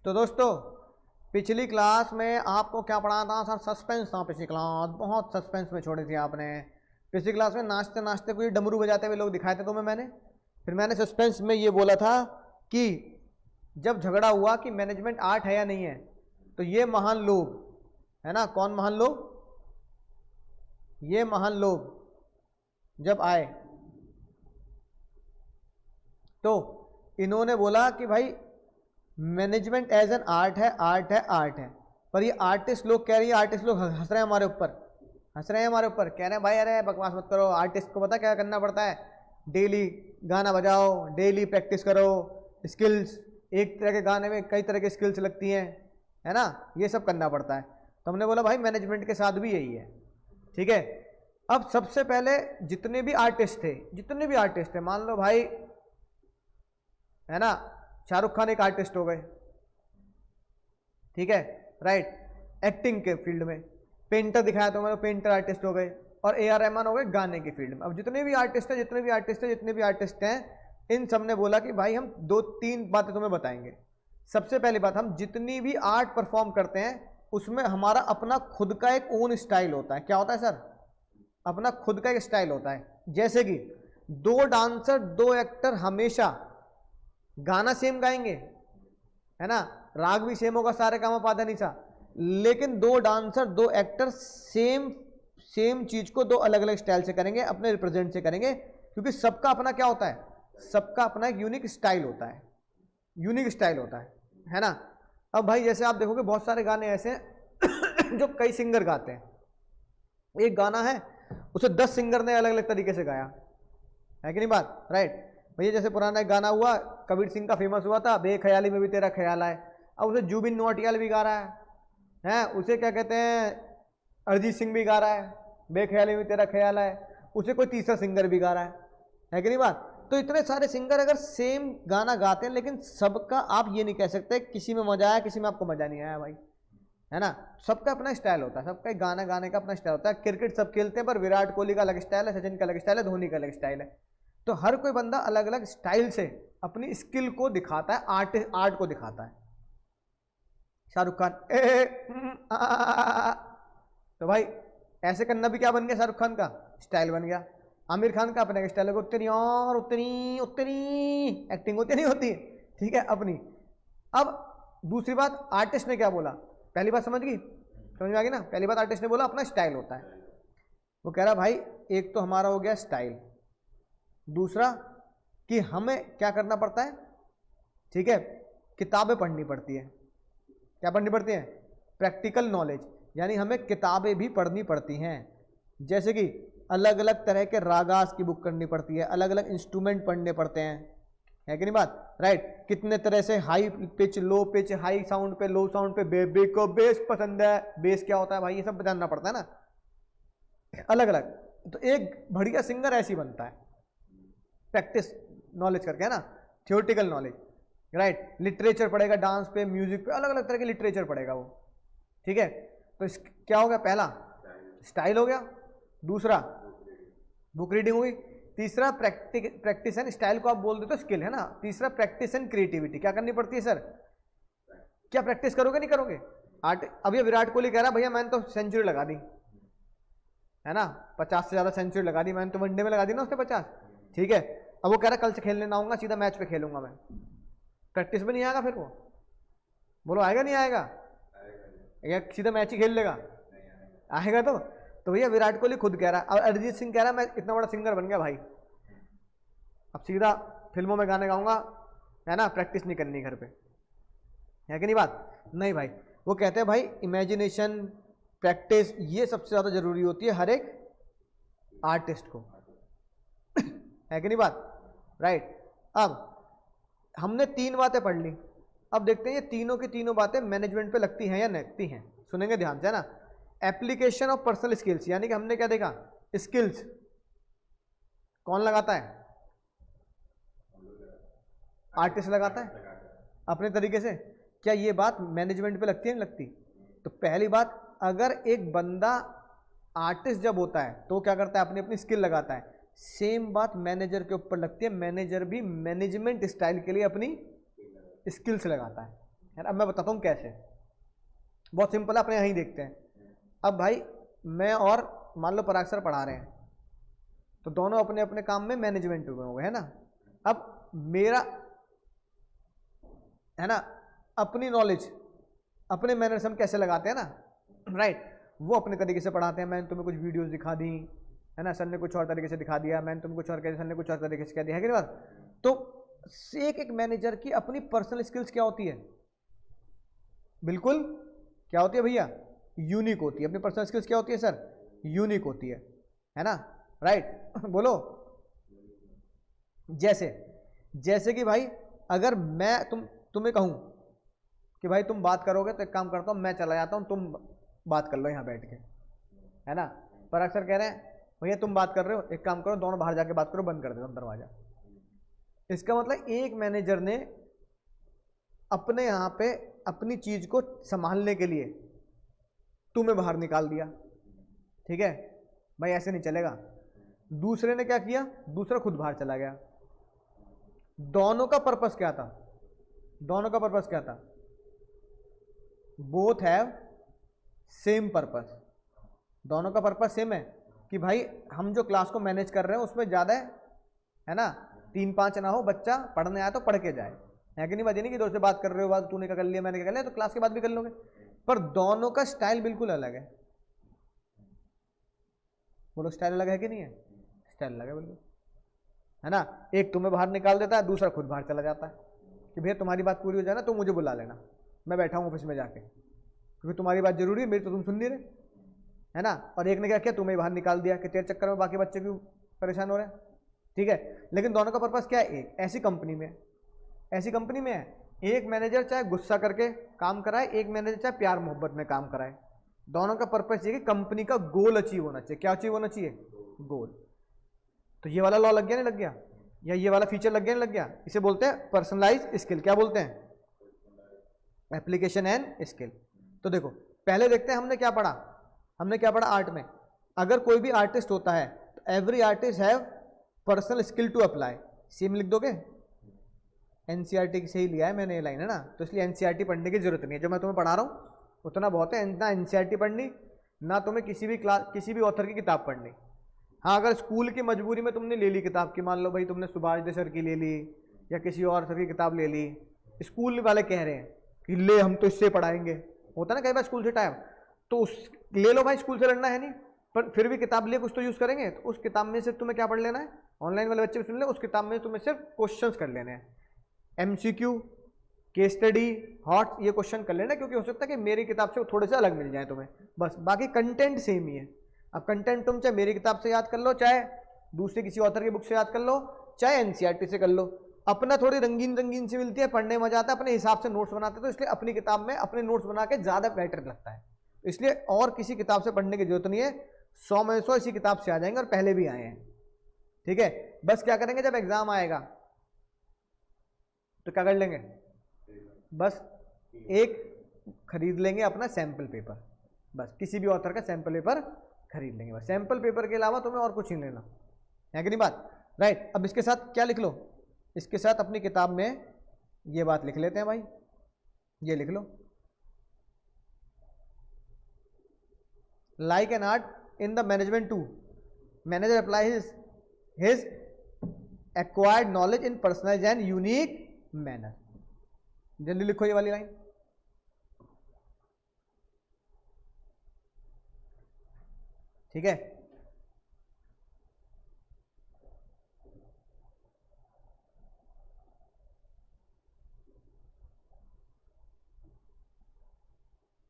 तो दोस्तों पिछली क्लास में आपको क्या पढ़ा था सर? सस्पेंस था पिछली क्लास, बहुत सस्पेंस में छोड़ी थी आपने। पिछली क्लास में नाचते नाचते कोई डमरू बजाते हुए लोग दिखाए थे तुम्हें मैंने। फिर मैंने सस्पेंस में ये बोला था कि जब झगड़ा हुआ कि मैनेजमेंट आर्ट है या नहीं है, तो ये महान लोग है ना, कौन महान लोग? ये महान लोग जब आए तो इन्होंने बोला कि भाई मैनेजमेंट एज एन आर्ट है, आर्ट है, आर्ट है। पर ये आर्टिस्ट लोग कह रही है, आर्टिस्ट लोग हंस रहे हैं हमारे ऊपर, हंस रहे हैं हमारे ऊपर, कह रहे हैं भाई अरे बकवास मत करो, आर्टिस्ट को पता क्या करना पड़ता है? डेली गाना बजाओ, डेली प्रैक्टिस करो, स्किल्स, एक तरह के गाने में कई तरह की स्किल्स लगती हैं, है ना, ये सब करना पड़ता है। तो हमने बोला भाई मैनेजमेंट के साथ भी यही है, ठीक है। अब सबसे पहले जितने भी आर्टिस्ट थे, मान लो भाई है ना, शाहरुख खान एक आर्टिस्ट हो गए, ठीक है, राइट, एक्टिंग के फील्ड में। पेंटर दिखाया तो मतलब पेंटर आर्टिस्ट हो गए, और ए.आर. रहमान हो गए गाने के फील्ड में। अब जितने भी आर्टिस्ट हैं इन सब ने बोला कि भाई हम 2-3 बातें तुम्हें बताएंगे। सबसे पहली बात, हम जितनी भी आर्ट परफॉर्म करते हैं उसमें हमारा अपना खुद का एक ओन स्टाइल होता है। क्या होता है सर? अपना खुद का एक स्टाइल होता है। जैसे कि 2 डांसर 2 एक्टर हमेशा गाना सेम गाएंगे, है ना, राग भी सेम होगा, सारे काम पा धा नि सा, लेकिन 2 डांसर 2 एक्टर सेम चीज को 2 अलग अलग स्टाइल से करेंगे, अपने रिप्रेजेंट से करेंगे, क्योंकि सबका अपना क्या होता है? सबका अपना एक यूनिक स्टाइल होता है ना। अब भाई जैसे आप देखोगे बहुत सारे गाने ऐसे हैं जो कई सिंगर गाते हैं। एक गाना है उसे 10 सिंगर ने अलग अलग तरीके से गाया है कि नहीं बात? राइट भैया, जैसे पुराना एक गाना हुआ कबीर सिंह का, फेमस हुआ था, बेख्याली में भी तेरा ख्याल आए। अब उसे जुबिन नौटियाल भी गा रहा है, उसे क्या कहते हैं, अरिजीत सिंह भी गा रहा है, बेख्याली में तेरा ख्याल आए, उसे कोई तीसरा सिंगर भी गा रहा है कि नहीं बात? तो इतने सारे सिंगर अगर सेम गाना गाते हैं, लेकिन सबका आप ये नहीं कह सकते किसी में मजा आया किसी में आपको मजा नहीं आया भाई, है ना। सबका अपना स्टाइल होता है, सबका गाना गाने का अपना स्टाइल होता है। क्रिकेट सब खेलते हैं, पर विराट कोहली का अलग स्टाइल है, सचिन का अलग स्टाइल है, धोनी का अलग स्टाइल है। तो हर कोई बंदा अलग अलग स्टाइल से अपनी स्किल को दिखाता है, आर्ट को दिखाता है। शाहरुख खान तो भाई ऐसे करना भी क्या बन गया? शाहरुख खान का स्टाइल बन गया। आमिर खान का अपने स्टाइल है, उतनी और उतनी एक्टिंग होती नहीं होती, ठीक है, अपनी। अब दूसरी बात, आर्टिस्ट ने क्या बोला? पहली बात समझ में आ गई ना? पहली बात आर्टिस्ट ने बोला अपना स्टाइल होता है। वो कह रहा भाई एक तो हमारा हो गया स्टाइल, दूसरा कि हमें क्या करना पड़ता है, ठीक है, किताबें पढ़नी पड़ती है। क्या पढ़नी पड़ती है? प्रैक्टिकल नॉलेज, यानी हमें किताबें भी पढ़नी पड़ती हैं। जैसे कि अलग अलग तरह के रागास की बुक करनी पड़ती है, अलग अलग इंस्ट्रूमेंट पढ़ने पड़ते हैं, है कि नहीं बात? राइट, कितने तरह से high pitch, low pitch, high sound पे, लो साउंड पे, बेबी को बेस पसंद है, बेस क्या होता है भाई, ये सब जानना पड़ता है ना, अलग अलग। तो एक बढ़िया सिंगर ऐसी बनता है प्रैक्टिस नॉलेज करके, है ना, थियोरेटिकल नॉलेज, राइट। लिटरेचर पढ़ेगा, डांस पे, म्यूजिक पे, अलग अलग तरह के लिटरेचर पढ़ेगा वो, ठीक है। तो क्या हो गया? पहला स्टाइल हो गया, दूसरा बुक रीडिंग हुई, तीसरा प्रैक्टिस एंड, स्टाइल को आप बोल देते हो स्किल, है ना। तीसरा प्रैक्टिस एंड क्रिएटिविटी। क्या करनी पड़ती है सर? क्या प्रैक्टिस करोगे नहीं करोगे? अब ये विराट कोहली कह रहा है भैया मैंने तो सेंचुरी लगा दी, है ना, 50 से ज्यादा सेंचुरी लगा दी मैंने तो, वनडे में लगा दी ना उसने 50, ठीक है। अब वो कह रहा है कल से खेलने ना आऊंगा, सीधा मैच पे खेलूंगा मैं। प्रैक्टिस में नहीं आएगा फिर वो, बोलो आएगा नहीं आएगा? या सीधा मैच ही खेल लेगा? आएगा तो भैया विराट कोहली खुद कह रहा है। और अरिजीत सिंह कह रहा है मैं इतना बड़ा सिंगर बन गया भाई, अब सीधा फिल्मों में गाने गाऊंगा, है ना, प्रैक्टिस नहीं करनी घर पे, है कि नहीं बात? नहीं भाई, वो कहते हैं भाई इमेजिनेशन, प्रैक्टिस, ये सबसे ज्यादा जरूरी होती है हर एक आर्टिस्ट को, है कि नहीं बात? राइट। अब हमने 3 बातें पढ़ ली, अब देखते हैं ये तीनों की तीनों बातें मैनेजमेंट पे लगती हैं या लगती हैं। सुनेंगे ध्यान से, है ना। एप्लीकेशन ऑफ पर्सनल स्किल्स, यानी कि हमने क्या देखा? स्किल्स कौन लगाता है? आर्टिस्ट लगाता है अपने तरीके से। क्या ये बात मैनेजमेंट पे लगती है नहीं लगती? तो पहली बात, अगर एक बंदा आर्टिस्ट जब होता है तो क्या करता है? अपनी अपनी स्किल लगाता है। सेम बात मैनेजर के ऊपर लगती है, मैनेजर भी मैनेजमेंट स्टाइल के लिए अपनी स्किल्स लगाता है। है ना। अब मैं बताता हूँ कैसे, बहुत सिंपल है, अपने यहाँ ही देखते हैं। अब भाई मैं और मान लो पराग सर पढ़ा रहे हैं, तो दोनों अपने अपने काम में मैनेजमेंट हुए होंगे, है ना। अब मेरा, है ना, अपनी नॉलेज, अपने मैनर्स हम कैसे लगाते हैं ना, राइट। वो अपने तरीके से पढ़ाते हैं, मैंने तुम्हें कुछ वीडियोस दिखा दी, है ना, सर ने कुछ और तरीके से दिखा दिया, मैंने तुम्हें कुछ और कह, सर ने कुछ और तरीके से कह दिया, है कि नहीं बात। तो एक मैनेजर की अपनी पर्सनल स्किल्स क्या होती है, बिल्कुल क्या होती है भैया, यूनिक होती है। अपनी पर्सनल स्किल्स क्या होती है सर, यूनिक होती है ना, राइट। बोलो। जैसे कि भाई अगर मैं तुम्हें कहूं कि भाई तुम बात करोगे, तो एक काम करता हूं, मैं चला जाता हूं, तुम बात कर लो यहां बैठ के, है ना। पर अक्सर कह रहे हैं भैया तुम बात कर रहे हो, एक काम करो दोनों बाहर जाके बात करो, बंद कर दो दरवाजा। इसका मतलब एक मैनेजर ने अपने यहां पे अपनी चीज को संभालने के लिए तुम्हें बाहर निकाल दिया, ठीक है भाई, ऐसे नहीं चलेगा। दूसरे ने क्या किया, दूसरा खुद बाहर चला गया। दोनों का पर्पस क्या था, दोनों का पर्पस क्या था, बोथ हैव सेम पर्पस। दोनों का पर्पस सेम है कि भाई हम जो क्लास को मैनेज कर रहे हैं उसमें ज्यादा है ना 3-5 ना हो, बच्चा पढ़ने आया तो पढ़ के जाए, है कि नहीं। बात नहीं कि दोस्त से बात कर रहे हो, बात तूने क्या कर लिया मैंने क्या कर लिया, तो क्लास के बाद भी कर लोगे, पर दोनों का स्टाइल बिल्कुल अलग है। बोलो स्टाइल अलग है कि नहीं है, स्टाइल अलग है बिल्कुल, है ना। एक तुम्हें बाहर निकाल देता है, दूसरा खुद बाहर चला जाता है कि भैया तुम्हारी बात पूरी हो जाए ना तो मुझे बुला लेना, मैं बैठा हूँ ऑफिस में जाके, क्योंकि तुम्हारी बात जरूरी है, मेरी तो तुम सुन नहीं रहे, है ना। और एक ने क्या किया, तुम्हें बाहर निकाल दिया कि तेरे चक्कर में बाकी बच्चे क्यों परेशान हो रहे हैं, ठीक है। लेकिन दोनों का पर्पस क्या है, एक ऐसी कंपनी में है, एक मैनेजर चाहे गुस्सा करके काम कराए, एक मैनेजर चाहे प्यार मोहब्बत में काम कराए, दोनों का पर्पस ये कि कंपनी का गोल अचीव होना चाहिए। क्या अचीव होना चाहिए, गोल। तो ये वाला लॉ लग गया नहीं लग गया, या ये वाला फीचर लग गया नहीं लग गया। इसे बोलते हैं पर्सनलाइज स्किल। क्या बोलते हैं, एप्लीकेशन एंड स्किल। तो देखो पहले देखते हैं हमने क्या पढ़ा आर्ट में। अगर कोई भी आर्टिस्ट होता है तो every artist have personal skill to apply. Same लिख दोगे, एनसीईआरटी से ही लिया है मैंने ये लाइन, है ना, तो इसलिए एनसीईआरटी पढ़ने की जरूरत नहीं है। जो मैं तुम्हें पढ़ा रहा हूँ उतना बहुत है, ना एनसीईआरटी पढ़नी, ना तुम्हें किसी भी ऑथर की किताब पढ़नी। हाँ अगर स्कूल की मजबूरी में तुमने ले ली किताब की, मान लो भाई तुमने सुभाष दे सर की ले ली या किसी और सर की किताब ले ली, स्कूल वाले कह रहे हैं कि ले हम तो इससे पढ़ाएंगे, होता ना कई बार स्कूल से टाइम, तो उस ले लो भाई, स्कूल से लड़ना है नहीं, पर फिर भी किताब लिए कुछ तो यूज करेंगे, तो उस किताब में से तुम्हें क्या पढ़ लेना है, ऑनलाइन वाले बच्चे भी सुन ले, उस किताब में तुम्हें सिर्फ क्वेश्चंस कर लेने हैं, एमसीक्यू, केस स्टडी, हॉट, ये क्वेश्चन कर लेना, क्योंकि हो सकता है कि मेरी किताब से थोड़े से अलग मिल जाए तुम्हें, बस बाकी कंटेंट सेम ही है। अब कंटेंट तुम चाहे मेरी किताब से याद कर लो, चाहे दूसरे किसी ऑथर की बुक से याद कर लो, चाहे एनसीईआरटी से कर लो, अपना थोड़ी रंगीन से मिलती है, पढ़ने में मजा आता है, अपने हिसाब से नोट्स बनाते हैं, तो इसलिए अपनी किताब में अपने नोट्स बना के ज्यादा बेटर लगता है, इसलिए और किसी किताब से पढ़ने की जरूरत नहीं है। 100 में 100 इसी किताब से आ जाएंगे और पहले भी आए हैं, ठीक है। बस क्या करेंगे, जब एग्जाम आएगा तो क्या कर लेंगे, बस एक खरीद लेंगे अपना सैंपल पेपर, बस किसी भी ऑथर का सैंपल पेपर खरीद लेंगे, बस सैंपल पेपर के अलावा तुम्हें और कुछ नहीं लेना, है कि नहीं बात, राइट। अब इसके साथ क्या लिख लो, इसके साथ अपनी किताब में ये बात लिख लेते हैं भाई, ये लिख लो, like an art in the management too, manager applies his acquired knowledge in personalized and unique manner। जल्दी लिखो ये वाली लाइन, ठीक है।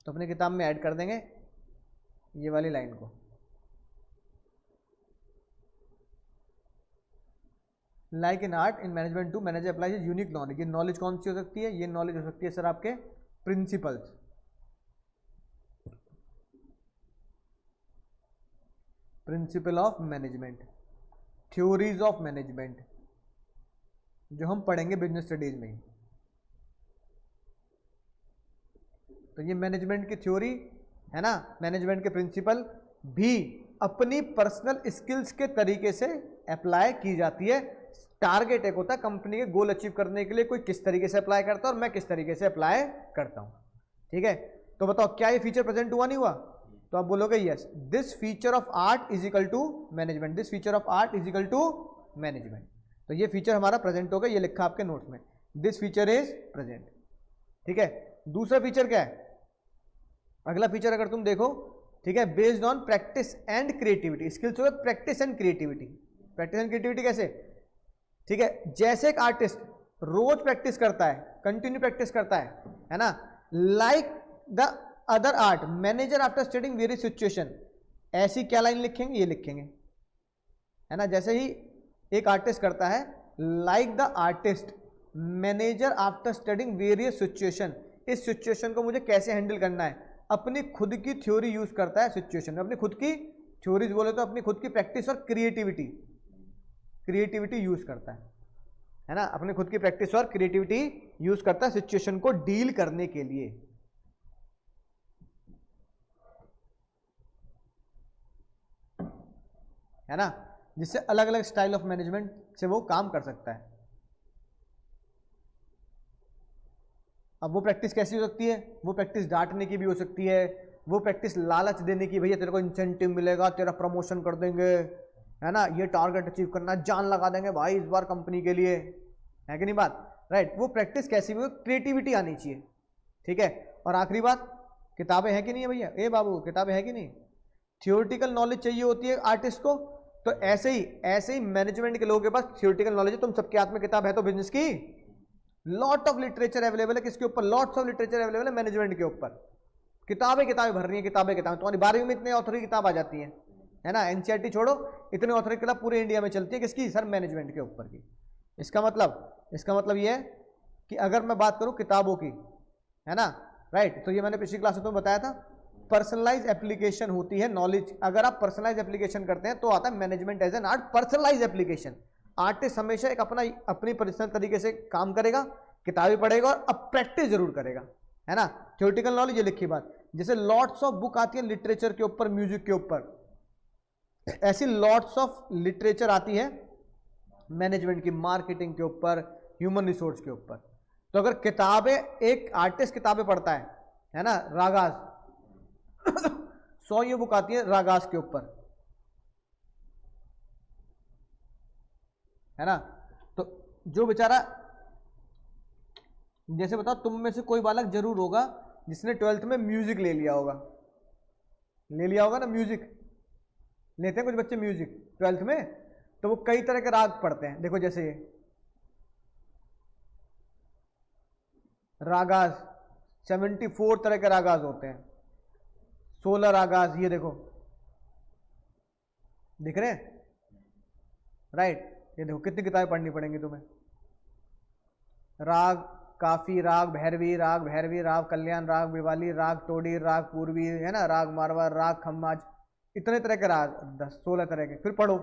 तो अपनी किताब में ऐड कर देंगे ये वाली लाइन को, like in art in management to manager apply unique knowledge. ये नॉलेज कौन सी हो सकती है, ये नॉलेज हो सकती है सर आपके principles, principal of management, theories of management, जो हम पढ़ेंगे बिजनेस स्टडीज में ही। तो ये मैनेजमेंट की थ्योरी है ना, मैनेजमेंट के प्रिंसिपल भी अपनी पर्सनल स्किल्स के तरीके से अप्लाई की जाती है, टारगेट एक होता है कंपनी के गोल अचीव करने के लिए कोई किस तरीके से अप्लाई करता है और मैं किस तरीके से अप्लाई करता हूं। ठीक है, तो बताओ क्या ये फीचर प्रेजेंट हुआ नहीं हुआ? तो आप बोलोगे yes, this feature of art is equal to management, this feature of art is equal to management. तो ये फीचर हमारा प्रेजेंट होगा, ये लिखा आपके नोट्स में, दिस फीचर इज प्रेजेंट। ठीक है, दूसरा फीचर क्या है? अगला फीचर अगर तुम देखो, ठीक है, based on practice and creativity, skills हो practice and creativity. Practice and creativity कैसे? ठीक है, जैसे एक आर्टिस्ट रोज प्रैक्टिस करता है, कंटिन्यू प्रैक्टिस करता है ना, like the other art manager after studying various situation, ऐसी क्या लाइन लिखेंगे? ये लिखेंगे, है ना, जैसे ही एक आर्टिस्ट करता है, like the artist manager after studying various situation, इस सिचुएशन को मुझे कैसे हैंडल करना है, अपनी खुद की थ्योरी यूज करता है सिचुएशन में, अपनी खुद की थ्योरीज बोले तो अपनी खुद की प्रैक्टिस और क्रिएटिविटी यूज करता है ना, अपनी खुद की प्रैक्टिस और क्रिएटिविटी यूज करता है सिचुएशन को डील करने के लिए, है ना, जिससे अलग अलग स्टाइल ऑफ मैनेजमेंट से वो काम कर सकता है। अब वो प्रैक्टिस कैसी हो सकती है? वो प्रैक्टिस डांटने की भी हो सकती है, वो प्रैक्टिस लालच देने की, भैया तेरे को इंसेंटिव मिलेगा, तेरा प्रमोशन कर देंगे, है ना, ये टारगेट अचीव करना, जान लगा देंगे भाई इस बार कंपनी के लिए, है कि नहीं बात, राइट। वो प्रैक्टिस कैसी भी हो, क्रिएटिविटी आनी चाहिए। ठीक है, और आखिरी बात, किताबें हैं कि नहीं है भैया, ए बाबू किताबें हैं कि नहीं? थियोरिटिकल नॉलेज चाहिए होती है आर्टिस्ट को, तो ऐसे ही मैनेजमेंट के लोगों के पास थियोरिटिकल नॉलेज है। तुम सबके हाथ में किताब है तो बिजनेस की, लॉट ऑफ लिटरेचर अवेलेबल है, किसके ऊपर? लॉट्स ऑफ लिटरेचर अवेलेबल है मैनेजमेंट के ऊपर, किताबें भर रही है, किताबें तुम्हारी 12वीं में इतने ऑथर की किताब आ जाती है ना, एनसीईआरटी छोड़ो, इतने ऑथर की किताब पूरे इंडिया में चलती है, किसकी? सर मैनेजमेंट के ऊपर की। इसका मतलब ये है कि अगर मैं बात करूं किताबों की, है ना, राइट, तो ये मैंने पिछली क्लास में तुम्हें बताया था, पर्सनलाइज एप्लीकेशन होती है नॉलेज। अगर आप पर्सनलाइज एप्लीकेशन करते हैं तो आता है management as an art, personalize application. Artist हमेशा एक अपनी पर्सनल तरीके से काम करेगा, किताबें पढ़ेगा और अब प्रैक्टिस जरूर करेगा, है ना। थ्योरेटिकल नॉलेज, ये लिखी बात, जैसे लॉट्स ऑफ बुक आती है लिटरेचर के ऊपर, म्यूजिक के ऊपर, ऐसी लॉट्स ऑफ लिटरेचर आती है मैनेजमेंट की, मार्केटिंग के ऊपर, ह्यूमन रिसोर्स के ऊपर। तो अगर किताबें, एक आर्टिस्ट किताबें पढ़ता है ना, रागाज 100 ये बुक आती है रागास के ऊपर, है ना। तो जो बेचारा, जैसे बताओ तुम में से कोई बालक जरूर होगा जिसने 12th में म्यूजिक ले लिया होगा ना, म्यूजिक लेते हैं कुछ बच्चे म्यूजिक 12th में, तो वो कई तरह के राग पढ़ते हैं। देखो जैसे ये रागास, 74 तरह के रागास होते हैं, 16 रागास, ये देखो दिख रहे हैं, राइट। ये देखो कितनी किताबें पढ़नी पड़ेंगी तुम्हें, राग काफी, राग भैरवी, राग कल्याण, राग विवाली, राग टोडी, राग पूर्वी, है ना, राग मारवाड़, राग खम्माज, इतने तरह के राग, 16 तरह के। फिर पढ़ो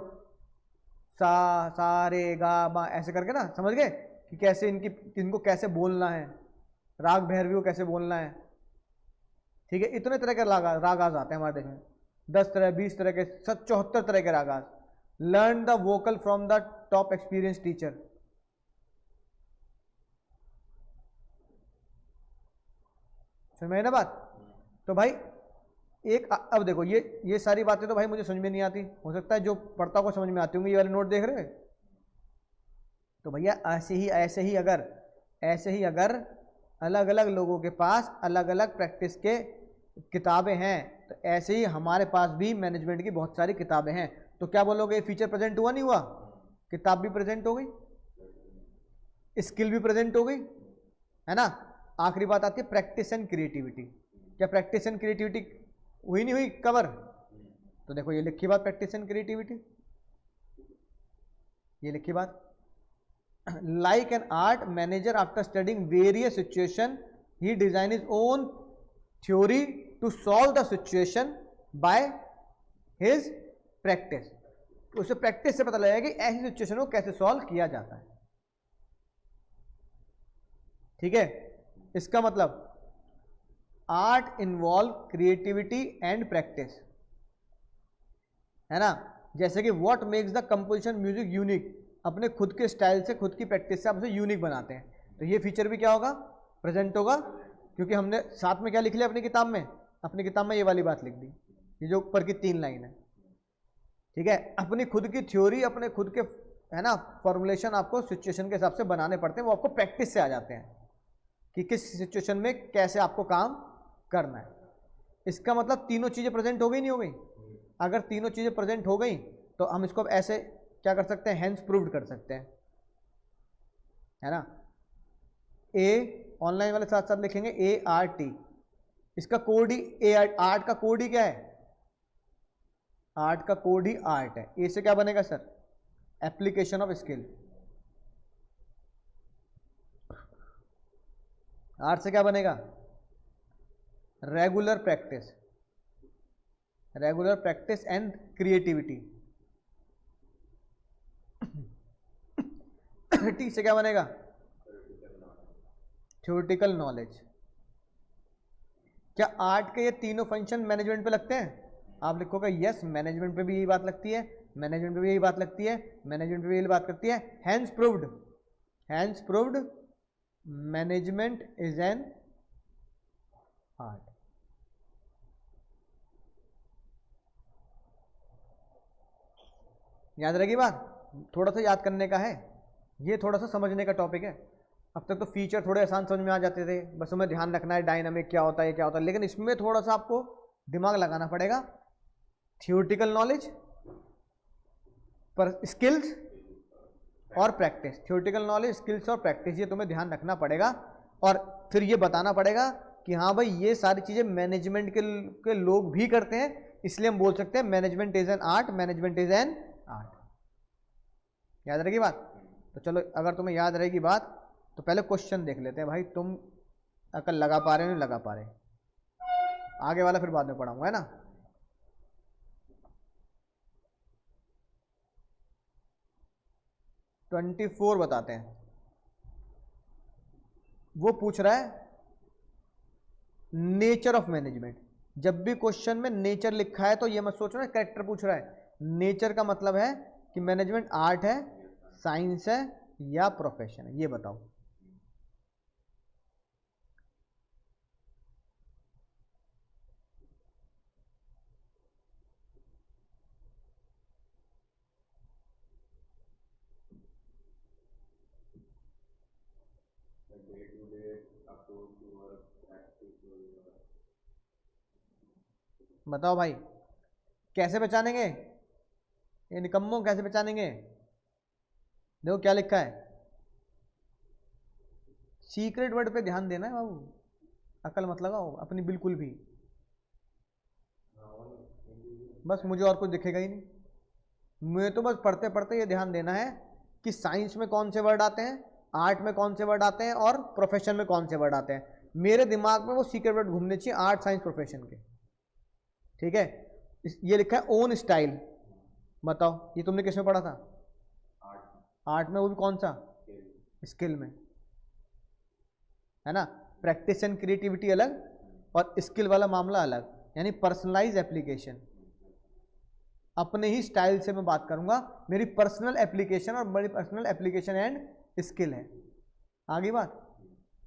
सा रे गा मा, ऐसे करके ना, समझ गए कि कैसे इनको कैसे बोलना है, राग भैरवी को कैसे बोलना है। ठीक है, इतने तरह के रागाज आते हैं हमारे देश में, 10 तरह 20 तरह के, 74 तरह के ragas. Learn the vocal from the top experience teacher. समझ में ना बात? तो भाई एक, अब देखो ये सारी बातें तो भाई मुझे समझ में नहीं आती, हो सकता है जो पढ़ता को समझ में आती होंगी। ये वाले नोट देख रहे हैं, तो भैया ऐसे ही अगर अलग अलग लोगों के पास अलग अलग प्रैक्टिस के किताबें हैं, तो ऐसे ही हमारे पास भी मैनेजमेंट की बहुत सारी किताबें हैं। तो क्या बोलोगे, फीचर प्रेजेंट हुआ नहीं हुआ? किताब भी प्रेजेंट हो गई, स्किल भी प्रेजेंट हो गई, है ना। आखिरी बात आती है प्रैक्टिस एंड क्रिएटिविटी। क्या प्रैक्टिस एंड क्रिएटिविटी हुई नहीं हुई कवर? तो देखो ये लिखी बात, प्रैक्टिस एंड क्रिएटिविटी, ये लिखी बात, like an art manager after studying various situation he design his own theory to solve the situation by his practice। उसे प्रैक्टिस से पता लगेगा कि ऐसी सिचुएशन को कैसे सॉल्व किया जाता है। ठीक है, इसका मतलब art involve creativity and practice, है ना। जैसे कि what makes the composition music unique, अपने खुद के स्टाइल से, खुद की प्रैक्टिस से आप उसे यूनिक बनाते हैं। तो ये फीचर भी क्या होगा, प्रेजेंट होगा, क्योंकि हमने साथ में क्या लिख लिया अपनी किताब में, अपनी किताब में ये वाली बात लिख दी, ये जो ऊपर की 3 लाइन है, ठीक है। अपनी खुद की थ्योरी, अपने खुद के, है ना, फॉर्मुलेशन आपको सिचुएशन के हिसाब से बनाने पड़ते हैं, वो आपको प्रैक्टिस से आ जाते हैं कि किस सिचुएशन में कैसे आपको काम करना है। इसका मतलब तीनों चीजें प्रेजेंट हो गई, नहीं हो गई? अगर तीनों चीजें प्रेजेंट हो गई तो हम इसको अब ऐसे क्या कर सकते हैं, हेंस प्रूव्ड कर सकते हैं, है ना। ए ऑनलाइन वाले साथ साथ लिखेंगे ART, इसका कोड ही आर्ट का कोड ही क्या है, आर्ट का कोड ही आर्ट है। ए से क्या बनेगा sir, application of skill. Art से क्या बनेगा, regular practice, regular practice and creativity. T से क्या बनेगा, थ्योरेटिकल नॉलेज। क्या आर्ट के ये तीनों फंक्शन मैनेजमेंट पे लगते हैं? आप लिखोगे यस, मैनेजमेंट पे भी यही बात लगती है, मैनेजमेंट पे भी यही बात लगती है, मैनेजमेंट पे भी यही बात करती है। Hence proved, hence proved management is an art. याद रहेगी बात, थोड़ा सा याद करने का है, ये थोड़ा सा समझने का टॉपिक है। अब तक तो फीचर थोड़े आसान समझ में आ जाते थे, बस हमें ध्यान रखना है डायनामिक क्या होता है, क्या होता है, लेकिन इसमें थोड़ा सा आपको दिमाग लगाना पड़ेगा। थियोरेटिकल नॉलेज पर स्किल्स और प्रैक्टिस, थियोरेटिकल नॉलेज, स्किल्स और प्रैक्टिस, ये तुम्हें ध्यान रखना पड़ेगा। और फिर ये बताना पड़ेगा कि हाँ भाई ये सारी चीज़ें मैनेजमेंट के लोग भी करते हैं, इसलिए हम बोल सकते हैं management is an art, management is an art. याद रहेगी बात? तो चलो, अगर तुम्हें याद रहेगी बात तो पहले क्वेश्चन देख लेते हैं भाई, तुम अकल लगा पा रहे हो नहीं लगा पा रहे, आगे वाला फिर बाद में पढ़ाऊंगा, है ना। ट्वेंटी 24 बताते हैं। वो पूछ रहा है नेचर ऑफ मैनेजमेंट। जब भी क्वेश्चन में नेचर लिखा है तो ये मत सोचो ना कैरेक्टर पूछ रहा है। नेचर का मतलब है कि मैनेजमेंट आर्ट है, साइंस है या प्रोफेशन है, ये बताओ। बताओ भाई, कैसे पहचानेंगे ये निकम्मों, कैसे पहचानेंगे? देखो क्या लिखा है, सीक्रेट वर्ड पे ध्यान देना है बाबू, अकल मत लगाओ अपनी बिल्कुल भी, बस मुझे और कुछ दिखेगा ही नहीं। मुझे तो बस पढ़ते पढ़ते ये ध्यान देना है कि साइंस में कौन से वर्ड आते हैं, आर्ट में कौन से वर्ड आते हैं और प्रोफेशन में कौन से वर्ड आते हैं। मेरे दिमाग में वो सीक्रेट वर्ड घूमने चाहिए आर्ट, साइंस, प्रोफेशन के, ठीक है। ये लिखा है ओन स्टाइल, बताओ ये तुमने किस में पढ़ा था? आर्ट में, वो भी कौन सा? स्किल में, है ना। प्रैक्टिस एंड क्रिएटिविटी अलग और स्किल वाला मामला अलग, यानी पर्सनलाइज एप्लीकेशन। अपने ही स्टाइल से मैं बात करूंगा, मेरी पर्सनल एप्लीकेशन और मेरी पर्सनल एप्लीकेशन एंड स्किल है। आगे बात,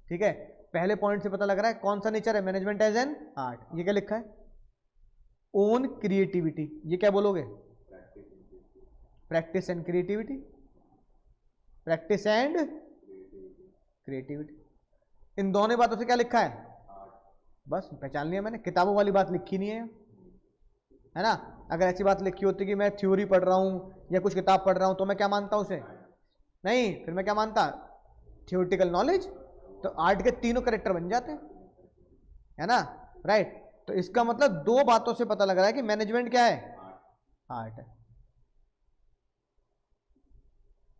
ठीक है। पहले पॉइंट से पता लग रहा है कौन सा नेचर है, मैनेजमेंट एज एन आर्ट। ये क्या लिखा है, ओन क्रिएटिविटी, ये क्या बोलोगे? Practice and creativity, practice and creativity. इन दोनों बातों से क्या लिखा है, बस पहचान लिया मैंने, किताबों वाली बात लिखी नहीं है ना। अगर ऐसी बात लिखी होती कि मैं थ्योरी पढ़ रहा हूँ या कुछ किताब पढ़ रहा हूँ तो मैं क्या मानता उसे? नहीं, फिर मैं क्या मानता? Theoretical knowledge. तो आर्ट के तीनों कैरेक्टर बन जाते हैं, है ना, राइट। तो इसका मतलब दो बातों से पता लग रहा है कि मैनेजमेंट क्या है, आर्ट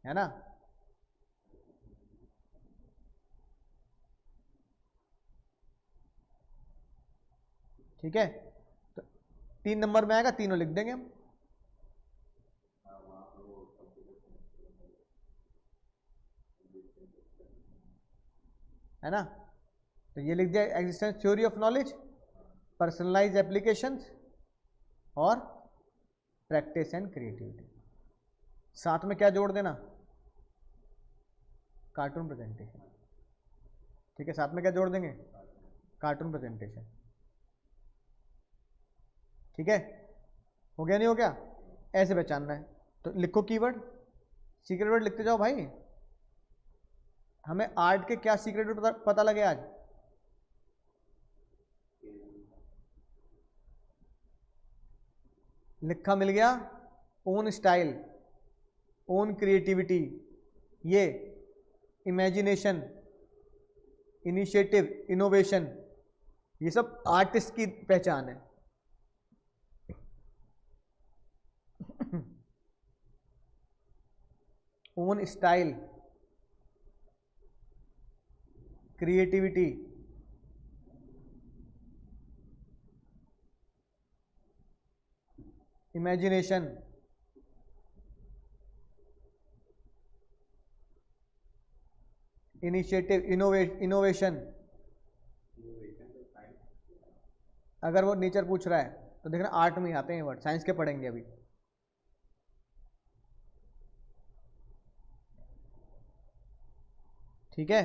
है ना। ठीक है, तो 3 नंबर में आएगा, तीनों लिख देंगे हम, है ना। तो ये लिख दिया, existence theory of knowledge, personalize applications और प्रैक्टिस एंड क्रिएटिविटी। साथ में क्या जोड़ देना, कार्टून प्रेजेंटेशन। ठीक है, साथ में क्या जोड़ देंगे, कार्टून प्रेजेंटेशन। ठीक है, हो गया नहीं हो गया, ऐसे पहचानना है। तो लिखो कीवर्ड, सीक्रेट वर्ड लिखते जाओ भाई। हमें आर्ट के क्या सीक्रेट वर्ड पता लगे आज? लिखा मिल गया, ओन स्टाइल, ओन क्रिएटिविटी, ये इमेजिनेशन, इनिशिएटिव, इनोवेशन, ये सब आर्टिस्ट की पहचान है। Own style, creativity, imagination, initiative, innovation. अगर वो नेचर पूछ रहा है तो देखना आर्ट में ही आते हैं वर्ड, साइंस के पढ़ेंगे अभी। ठीक है,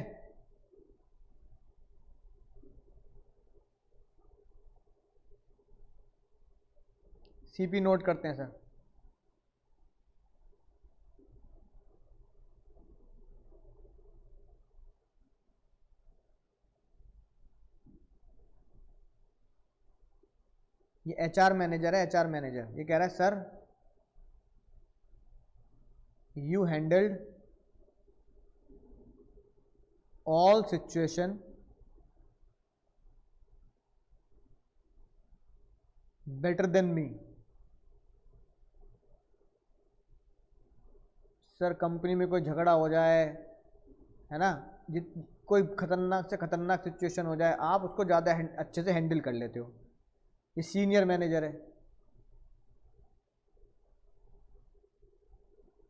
सीपी नोट करते हैं सर। ये एचआर मैनेजर है, एचआर मैनेजर ये कह रहा है sir you handled all situation better than me. Sir company में कोई झगड़ा हो जाए, है ना, कोई खतरनाक से खतरनाक सिचुएशन हो जाए, आप उसको ज़्यादा अच्छे से हैंडल कर लेते हो। ये सीनियर मैनेजर है,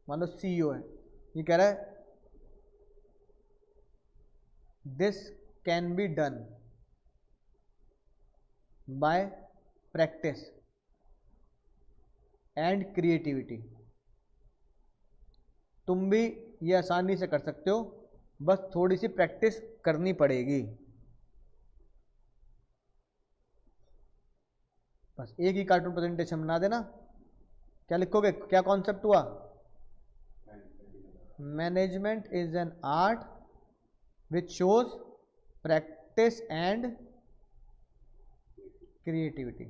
मान लो सीईओ है, ये कह रहा है this can be done by practice and creativity. तुम भी ये आसानी से कर सकते हो, बस थोड़ी सी प्रैक्टिस करनी पड़ेगी। बस एक ही कार्टून प्रेजेंटेशन बना देना। क्या लिखोगे, क्या कॉन्सेप्ट हुआ? Management is an art which shows practice and creativity.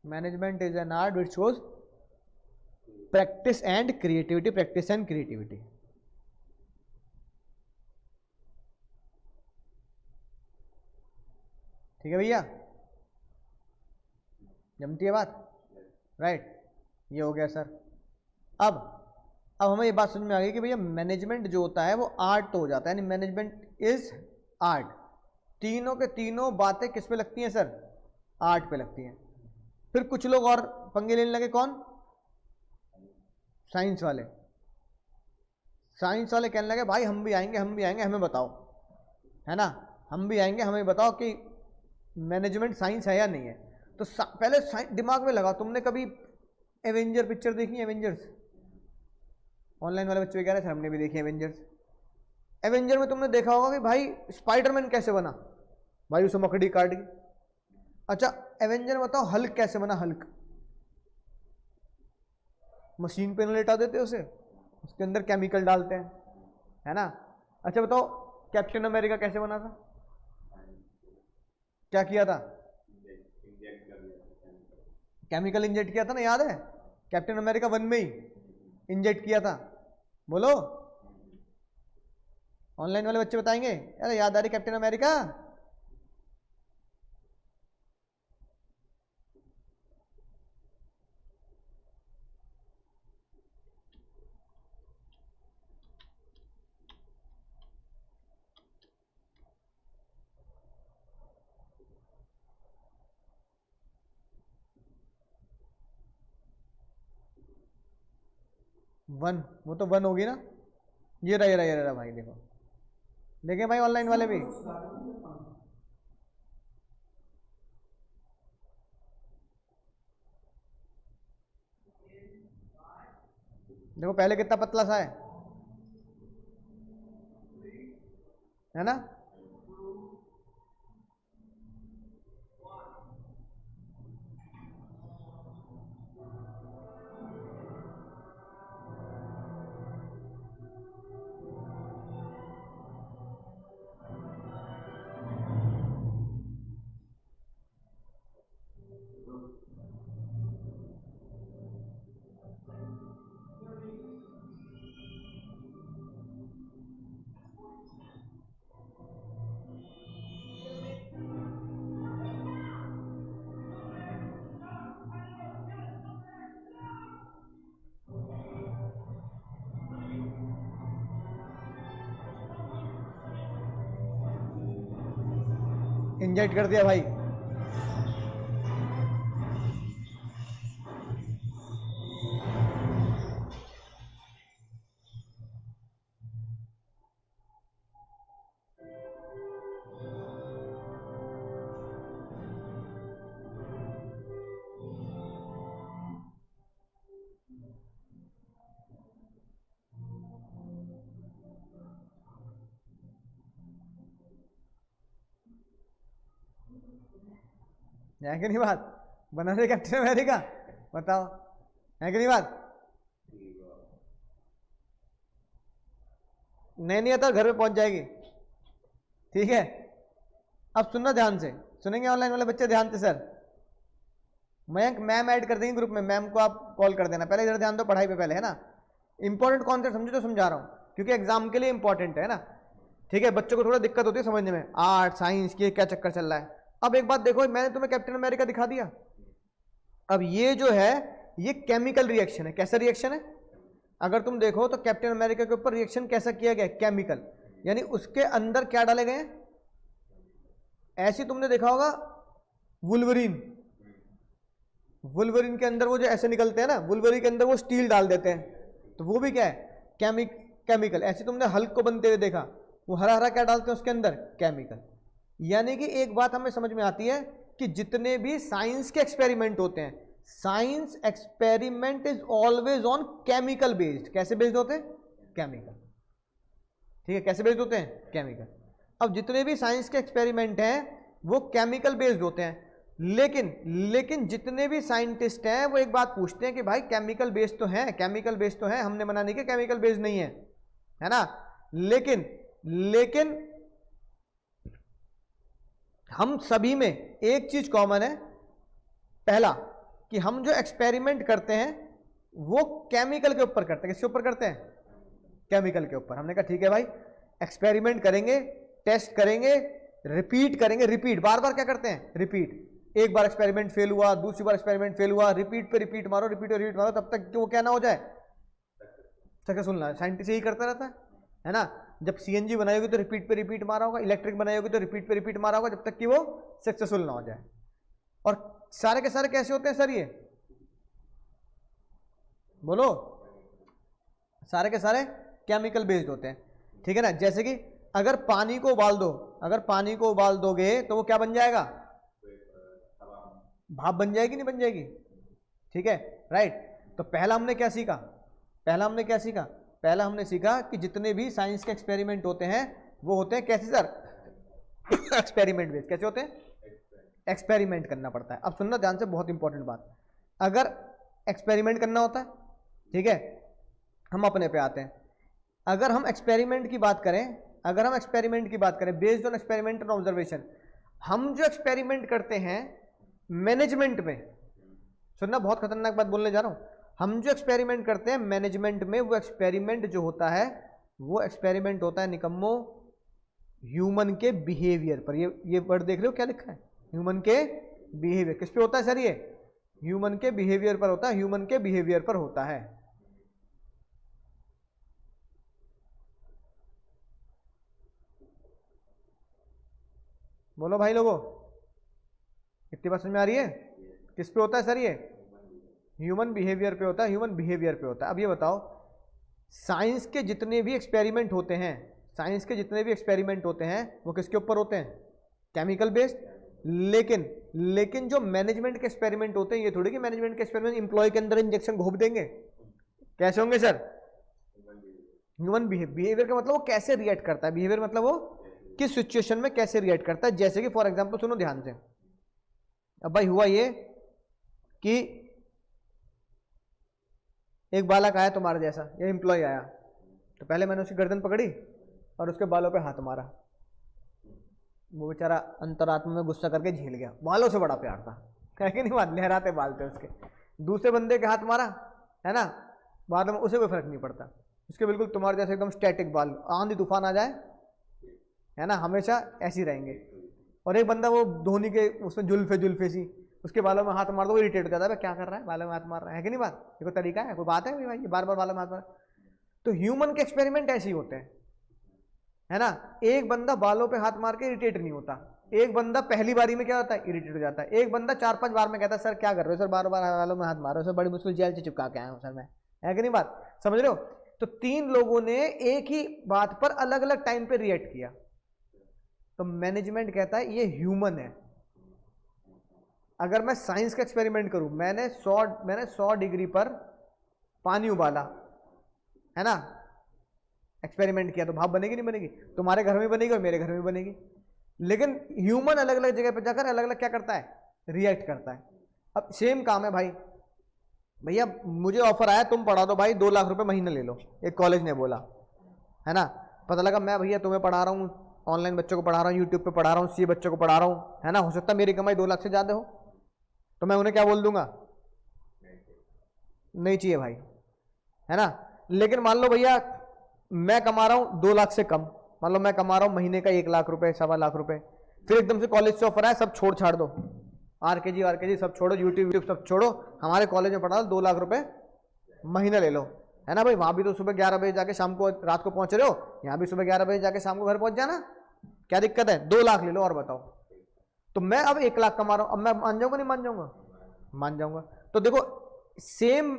Management is an art which shows practice and creativity, practice and creativity. ठीक है भैया, जमती है बात, राइट? ये हो गया सर। अब हमें ये बात समझ में आ गई कि भैया मैनेजमेंट जो होता है वो आर्ट तो हो जाता है, यानी मैनेजमेंट इज आर्ट। तीनों के तीनों बातें किस पे लगती हैं सर? आर्ट पे लगती हैं। फिर कुछ लोग और पंगे लेने लगे, कौन? साइंस वाले। साइंस वाले कहने लगे भाई हम भी आएंगे, हम भी आएंगे, हमें बताओ, है ना, हम भी आएंगे, हमें बताओ कि मैनेजमेंट साइंस है या नहीं है। तो पहले दिमाग में लगा, तुमने कभी एवेंजर पिक्चर देखी है? एवेंजर्स, ऑनलाइन वाले बच्चे कह रहे थे हमने भी देखी एवेंजर्स। एवेंजर में तुमने देखा होगा कि भाई स्पाइडरमैन कैसे बना, भाई उसे मकड़ी काट गई। अच्छा एवेंजर में बताओ हल्क कैसे बना? हल्क मशीन पे न लेटा देते उसे, उसके अंदर केमिकल डालते हैं, है ना। अच्छा बताओ कैप्टन अमेरिका कैसे बना था? क्या किया था? केमिकल इंजेक्ट किया था ना, याद है? कैप्टन अमेरिका 1 में ही इंजेक्ट किया था। बोलो, ऑनलाइन वाले बच्चे बताएंगे, अरे याद आ रही कैप्टन अमेरिका? वन, वो तो 1 होगी ना। ये रहा, ये रहा भाई, देखो देखें भाई ऑनलाइन वाले भी। देखो पहले कितना पतला सा है ना। इंजेक्ट कर दिया भाई। है कि नहीं बात, बना रहे कैप्टन अमेरिका, बताओ है कि नहीं बात। नहीं आता घर पे पहुंच जाएगी, ठीक है। अब सुनना ध्यान से, सुनेंगे ऑनलाइन वाले बच्चे ध्यान से। सर मयंक मैम ऐड कर देंगे ग्रुप में, मैम को आप कॉल कर देना। पहले इधर ध्यान दो पढ़ाई पे पहले, है ना। इंपॉर्टेंट कॉन्सेप्ट समझो तो समझा रहा हूं, क्योंकि एग्जाम के लिए इंपॉर्टेंट है ना, ठीक है। बच्चों को थोड़ा दिक्कत होती है समझने में, आर्ट साइंस की क्या चक्कर चल रहा है। अब एक बात देखो, मैंने तुम्हें कैप्टन अमेरिका दिखा दिया। अब ये जो है ये केमिकल रिएक्शन है। कैसा रिएक्शन है, अगर तुम देखो तो कैप्टन अमेरिका के ऊपर रिएक्शन कैसा किया गया, केमिकल, यानी उसके अंदर क्या डाले गए। ऐसी तुमने देखा होगा वुल्वरीन, वुल्वरीन के अंदर वो जो ऐसे निकलते हैं ना, वुल्वरीन के अंदर वो स्टील डाल देते हैं, तो वो भी क्या है, केमिकल। ऐसे तुमने हल्क को बनते हुए देखा, वो हरा हरा क्या डालते हैं उसके अंदर, केमिकल। यानी कि एक बात हमें समझ में आती है कि जितने भी साइंस के एक्सपेरिमेंट होते हैं, science experiment is always on chemical based. कैसे बेस्ड होते हैं, केमिकल, ठीक है। कैसे बेस्ड होते हैं, केमिकल। अब जितने भी साइंस के एक्सपेरिमेंट हैं वो केमिकल बेस्ड होते हैं, लेकिन जितने भी साइंटिस्ट हैं वो एक बात पूछते हैं कि भाई केमिकल बेस्ड तो है, केमिकल बेस्ड तो है, हमने मना नहीं किया केमिकल बेस्ड नहीं है ना। लेकिन हम सभी में एक चीज कॉमन है, पहला कि हम जो एक्सपेरिमेंट करते हैं वो केमिकल के ऊपर करते हैं। किसके ऊपर करते हैं, केमिकल के ऊपर। हमने कहा ठीक है भाई, एक्सपेरिमेंट करेंगे, टेस्ट करेंगे, रिपीट करेंगे, रिपीट बार बार क्या करते हैं, रिपीट। एक बार एक्सपेरिमेंट फेल हुआ, दूसरी बार एक्सपेरिमेंट फेल हुआ, रिपीट पे रिपीट मारो, रिपीट पे रिपीट मारो, तब तक कि वो क्या ना हो जाए, सक्सेसफुल ना। साइंटिस्ट यही करता रहता है ना। जब सीएनजी बनाई होगी तो रिपीट पे रिपीट मारा होगा, इलेक्ट्रिक बनाई होगी तो रिपीट पे रिपीट मारा होगा, जब तक कि वो सक्सेसफुल ना हो जाए। और सारे के सारे कैसे होते हैं सर, ये बोलो, सारे के सारे केमिकल बेस्ड होते हैं, ठीक है ना। जैसे कि अगर पानी को उबाल दो, अगर पानी को उबाल दोगे तो वो क्या बन जाएगा, भाप बन जाएगी, नहीं बन जाएगी, ठीक है, राइट। तो पहला हमने क्या सीखा, पहला हमने सीखा कि जितने भी साइंस के एक्सपेरिमेंट होते हैं वो होते हैं कैसे सर, एक्सपेरिमेंट बेस्ड। कैसे होते हैं, एक्सपेरिमेंट करना पड़ता है। अब सुनना ध्यान से, बहुत इंपॉर्टेंट बात, अगर एक्सपेरिमेंट करना होता है, ठीक है, हम अपने पे आते हैं। अगर हम एक्सपेरिमेंट की बात करें, based on experiment and observation, हम जो एक्सपेरिमेंट करते हैं मैनेजमेंट में, सुनना बहुत खतरनाक बात बोलने जा रहा हूं, हम जो एक्सपेरिमेंट करते हैं मैनेजमेंट में, वो एक्सपेरिमेंट जो होता है वो एक्सपेरिमेंट होता है निकम्मो ह्यूमन के बिहेवियर पर। ये वर्ड देख रहे हो क्या लिखा है, ह्यूमन के बिहेवियर। किस पे होता है सर, ये ह्यूमन के बिहेवियर पर होता है, ह्यूमन के बिहेवियर पर होता है। बोलो भाई लोगों, कितनी बात समझ में आ रही है। किस पे होता है सर, ये ह्यूमन बिहेवियर पे होता है, ह्यूमन बिहेवियर पे होता है। अब ये बताओ, साइंस के जितने भी एक्सपेरिमेंट होते हैं, वो किसके ऊपर होते हैं, केमिकल बेस्ड। लेकिन जो मैनेजमेंट के एक्सपेरिमेंट होते हैं, ये थोड़ी कि मैनेजमेंट के एक्सपेरिमेंट एम्प्लॉय के अंदर इंजेक्शन घोप देंगे, कैसे होंगे सर? ह्यूमन बिहेवियर का मतलब वो कैसे रिएक्ट करता है, बिहेवियर मतलब वो किस सिचुएशन में कैसे रिएक्ट करता है। जैसे कि फॉर एग्जांपल सुनो ध्यान से, अब भाई हुआ ये कि एक बालक आया तुम्हारे जैसा, ये एम्प्लॉय आया, तो पहले मैंने उसकी गर्दन पकड़ी और उसके बालों पे हाथ मारा। वो बेचारा अंतरात्मा में गुस्सा करके झेल गया, बालों से बड़ा प्यार था, है कि नहीं बात, लहराते बाल थे उसके। दूसरे बंदे के हाथ मारा, है ना, बाद में उसे कोई फर्क नहीं पड़ता, उसके बिल्कुल तुम्हारे जैसे एकदम स्टैटिक बाल, आंधी तूफान आ जाए, है ना, हमेशा ऐसे ही रहेंगे। और एक बंदा वो धोनी के उसमें जुल्फे सी, उसके बालों में हाथ मार दो, वो इरिटेट हो जाता है, क्या कर रहा है, बालों में हाथ मार रहा है कि नहीं बात, ये कोई तरीका है, कोई बात है भाई, बार बार बालों में हाथ मार। तो ह्यूमन के एक्सपेरिमेंट ऐसे ही होते हैं, है ना। एक बंदा बालों पे हाथ मार के इरिटेट नहीं होता, एक बंदा पहली बारी में क्या होता है, इरिटेट हो जाता है। एक बंदा 4-5 बार में कहता है सर क्या कर रहे हो सर, बार बार बालों में हाथ मार रहे हो सर, बड़ी मुश्किल जेल से चिपका के आया हूं सर मैं, है कि नहीं बात, समझ रहे हो। तो 3 लोगों ने एक ही बात पर अलग अलग टाइम पे रिएक्ट किया, तो मैनेजमेंट कहता है ये ह्यूमन है। अगर मैं साइंस का एक्सपेरिमेंट करूं, मैंने 100 डिग्री पर पानी उबाला, है ना, एक्सपेरिमेंट किया, तो भाप बनेगी नहीं बनेगी, तुम्हारे घर में बनेगी और मेरे घर में बनेगी। लेकिन ह्यूमन अलग अलग जगह पर जाकर अलग अलग क्या करता है, रिएक्ट करता है। अब सेम काम है भाई, भैया मुझे ऑफर आया तुम पढ़ा दो भाई 2 लाख रुपए महीना ले लो, एक कॉलेज ने बोला, है ना। पता लगा मैं भैया तुम्हें पढ़ा रहा हूँ, ऑनलाइन बच्चों को पढ़ा रहा हूँ, यूट्यूब पे पढ़ा रहा हूँ, सी बच्चों को पढ़ा रहा हूँ, है ना, हो सकता है मेरी कमाई 2 लाख से ज्यादा हो, तो मैं उन्हें क्या बोल दूंगा, नहीं चाहिए भाई, है ना। लेकिन मान लो भैया मैं कमा रहा हूं 2 लाख से कम, मान लो मैं कमा रहा हूं महीने का 1 लाख रुपए, 1.25 लाख रुपए, फिर एकदम से कॉलेज से ऑफर आया सब छोड़ छाड़ दो, आरकेजी सब छोड़ो, यूट्यूब सब छोड़ो, हमारे कॉलेज में पढ़ा लो, 2 लाख रुपए महीना ले लो, है ना भाई। वहां भी तो सुबह 11 बजे जाके शाम को रात को पहुंच रहे हो, यहाँ भी सुबह 11 बजे जाके शाम को घर पहुंच जाना, क्या दिक्कत है, 2 लाख ले लो और बताओ। तो मैं अब 1 लाख कमा रहा हूं, अब मैं मान जाऊंगा नहीं मान जाऊंगा, मान जाऊंगा। तो देखो सेम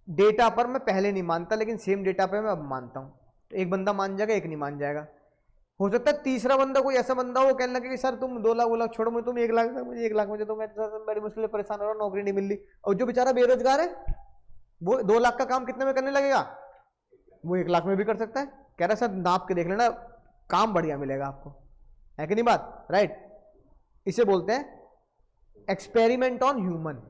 डेटा पर मैं पहले नहीं मानता, लेकिन सेम डेटा पर मैं अब मानता हूं। तो एक बंदा मान जाएगा, एक नहीं मान जाएगा। हो सकता है तीसरा बंदा कोई ऐसा बंदा हो, कहने लगे कि सर तुम 2 लाख 2 लाख छोड़ो, मुझे तुम 1 लाख, मुझे 1 लाख मुझे, तो मैं बड़ी मुश्किल से परेशान हो रहा हूँ, नौकरी नहीं मिल रही। और जो बेचारा बेरोजगार है वो 2 लाख का काम कितने में करने लगेगा, वो 1 लाख में भी कर सकता है। कह रहा सर नाप के देख लेना, काम बढ़िया मिलेगा आपको, है कि नहीं बात, राइट। इसे बोलते हैं experiment on human,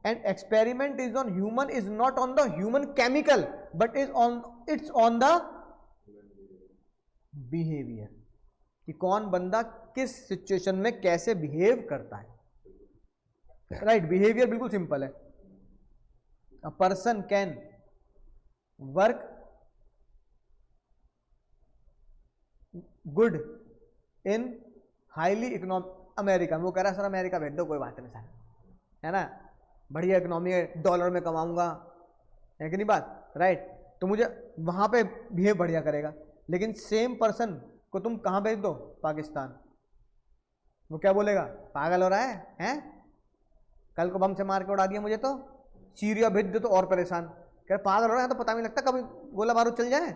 and experiment is on human is not on the human chemical but it's on the behaviour, कि कौन बंदा किस सिचुएशन में कैसे बिहेव करता है, राइट। बिहेवियर बिल्कुल सिंपल है, a person can work good in highly economic, America में, वो कह रहा है सर अमेरिका भेज दो, कोई बात नहीं सर, है ना, बढ़िया इकोनॉमी है, डॉलर में कमाऊंगा, है कि नहीं बात, राइट। तो मुझे वहां पे बिहेव बढ़िया करेगा। लेकिन सेम पर्सन को तुम कहां भेज दो, पाकिस्तान, वो क्या बोलेगा, पागल हो रहा है, हैं? कल को बम से मार के उड़ा दिया मुझे तो, सीरिया भेज दो तो और परेशान, कह रहे पागल हो रहा है, तो पता नहीं लगता कभी गोला बारूद चल जाए,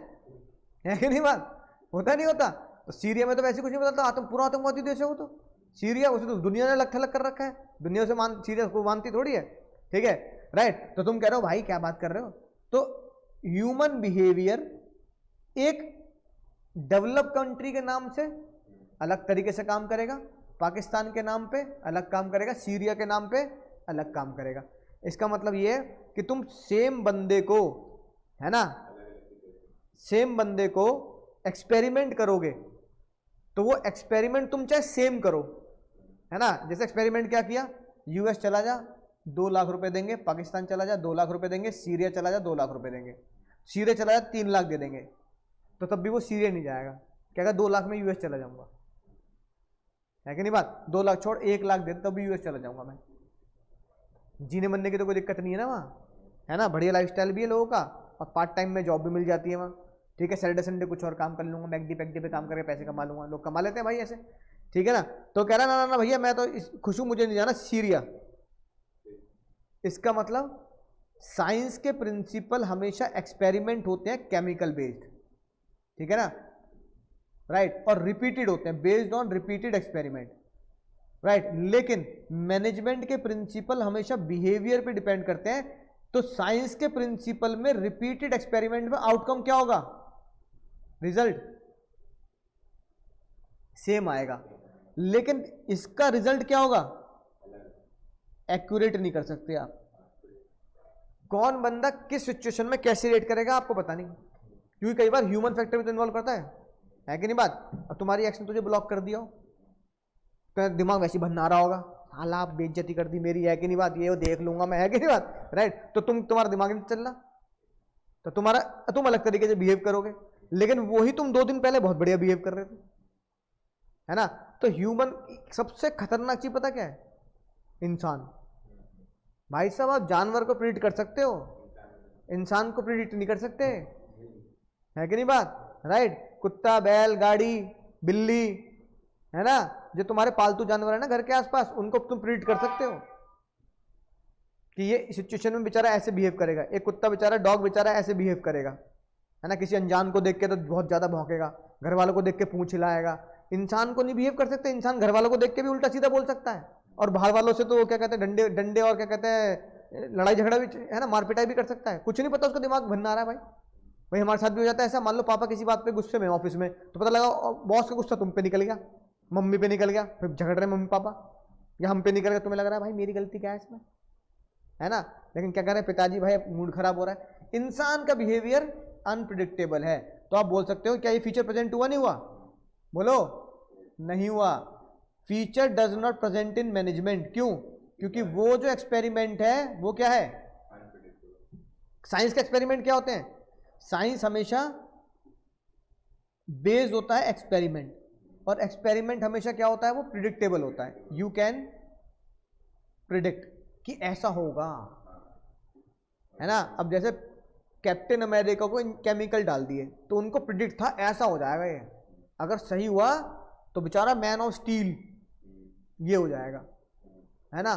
है कि नहीं बात, होता नहीं होता। तो सीरिया में तो वैसे कुछ नहीं बताता, पूरा आतंकवादी देश है वो तो, सीरिया, उसे तो दुनिया ने अलग थलग कर रखा है, दुनिया से सीरिया को मानती थोड़ी है, ठीक है, राइट। तो तुम कह रहे हो भाई क्या बात कर रहे हो। तो ह्यूमन बिहेवियर एक डेवलप कंट्री के नाम से अलग तरीके से काम करेगा, पाकिस्तान के नाम पे अलग काम करेगा, सीरिया के नाम पे अलग काम करेगा। इसका मतलब ये है कि तुम सेम बंदे को, है ना, सेम बंदे को एक्सपेरिमेंट करोगे, तो वो एक्सपेरिमेंट तुम चाहे सेम करो, है ना। जैसे एक्सपेरिमेंट क्या किया, यूएस चला जा 2 लाख रुपए देंगे, पाकिस्तान चला जा 2 लाख रुपए देंगे, सीरिया चला जा 2 लाख रुपए देंगे, सीरिया चला जा 3 लाख दे देंगे, तो तब भी वो सीरिया नहीं जाएगा, क्या 2 लाख में यूएस चला जाऊंगा, है कि नहीं बात। 2 लाख छोड़ 1 लाख दे तब भी यूएस चला जाऊंगा मैं, जीने बनने की तो कोई दिक्कत नहीं है ना वहाँ, है ना, बढ़िया लाइफस्टाइल भी है लोगों का, और पार्ट टाइम में जॉब भी मिल जाती है वहाँ, ठीक है। सैटरडे संडे कुछ और काम कर लूंगा, मैगडी पैगडी पे काम करके पैसे कमा लूंगा, लोग कमा लेते हैं भाई ऐसे, ठीक है ना। तो कह रहा ना ना ना भैया मैं तो खुश हूं, मुझे नहीं जाना सीरिया। इसका मतलब साइंस के प्रिंसिपल हमेशा एक्सपेरिमेंट होते हैं केमिकल बेस्ड, ठीक है ना, राइट, और रिपीटेड होते हैं, based on repeated experiment, right. लेकिन मैनेजमेंट के प्रिंसिपल हमेशा बिहेवियर पे डिपेंड करते हैं तो साइंस के प्रिंसिपल में रिपीटेड एक्सपेरिमेंट में आउटकम क्या होगा, रिजल्ट सेम आएगा, लेकिन इसका रिजल्ट क्या होगा, एक्यूरेट नहीं कर सकते आप। कौन बंदा किस सिचुएशन में कैसे रेट करेगा आपको पता नहीं, क्योंकि कई बार ह्यूमन फैक्टर भी तो इन्वॉल्व करता है कि नहीं बात। अब तुम्हारी एक्शन तुझे ब्लॉक कर दिया हो तो दिमाग वैसे भन्ना रहा होगा, हाल आप बेइज्जती कर दी मेरी, है कि नहीं बात, ये देख लूंगा मैं, है कि नहीं बात, राइट। तो तुम्हारा दिमाग नहीं चल रहा, तो तुम अलग तरीके से बिहेव करोगे, लेकिन वही तुम 2 दिन पहले बहुत बढ़िया बिहेव कर रहे थे, है ना। तो ह्यूमन सबसे खतरनाक चीज पता क्या है, इंसान। भाई साहब आप जानवर को प्रेडिक्ट कर सकते हो, इंसान को प्रेडिक्ट नहीं कर सकते, है कि नहीं बात, राइट। कुत्ता, बैल, गाड़ी, बिल्ली, है ना, जो तुम्हारे पालतू जानवर है ना घर के आसपास, उनको तुम प्रेडिक्ट कर सकते हो कि ये सिचुएशन में बेचारा ऐसे बिहेव करेगा। एक कुत्ता बेचारा, डॉग बेचारा ऐसे बिहेव करेगा, है ना, किसी अनजान को देख के तो बहुत ज्यादा भौंकेगा, घर वालों को देख के पूंछ हिलाएगा। इंसान को नहीं बिहेव कर सकते, इंसान घर वालों को देख के भी उल्टा सीधा बोल सकता है, और बाहर वालों से तो क्या कहते हैं, डंडे और क्या कहते हैं, लड़ाई झगड़ा भी, है ना, मारपिटाई भी कर सकता है। कुछ नहीं पता उसका दिमाग भन्ना आ रहा है भाई हमारे साथ भी हो जाता है ऐसा। मान लो पापा किसी बात पे गुस्से में ऑफिस में, तो पता लगा बॉस का गुस्सा तुम पे निकल गया, मम्मी पे निकल गया, फिर झगड़ रहे मम्मी पापा, या हम पे निकल गया, तुम्हें लग रहा है भाई मेरी गलती क्या है इसमें, है ना। लेकिन क्या कह रहे हैं पिताजी, भाई मूड खराब हो रहा है। इंसान का बिहेवियर अनप्रिडिक्टेबल है। तो आप बोल सकते हो क्या ये फीचर प्रेजेंट हुआ, नहीं हुआ, बोलो, नहीं हुआ। Feature does not present in management, क्यों, क्योंकि वो जो एक्सपेरिमेंट है वो क्या है, साइंस के एक्सपेरिमेंट क्या होते हैं, साइंस हमेशा बेस्ड होता है एक्सपेरिमेंट, और एक्सपेरिमेंट हमेशा क्या होता है, वो प्रिडिक्टेबल होता है। यू कैन प्रिडिक्ट कि ऐसा होगा, है ना। अब जैसे कैप्टन अमेरिका को केमिकल डाल दिए तो उनको प्रिडिक्ट था ऐसा हो जाएगा ये, अगर सही हुआ तो बेचारा मैन ऑफ स्टील ये हो जाएगा, है ना।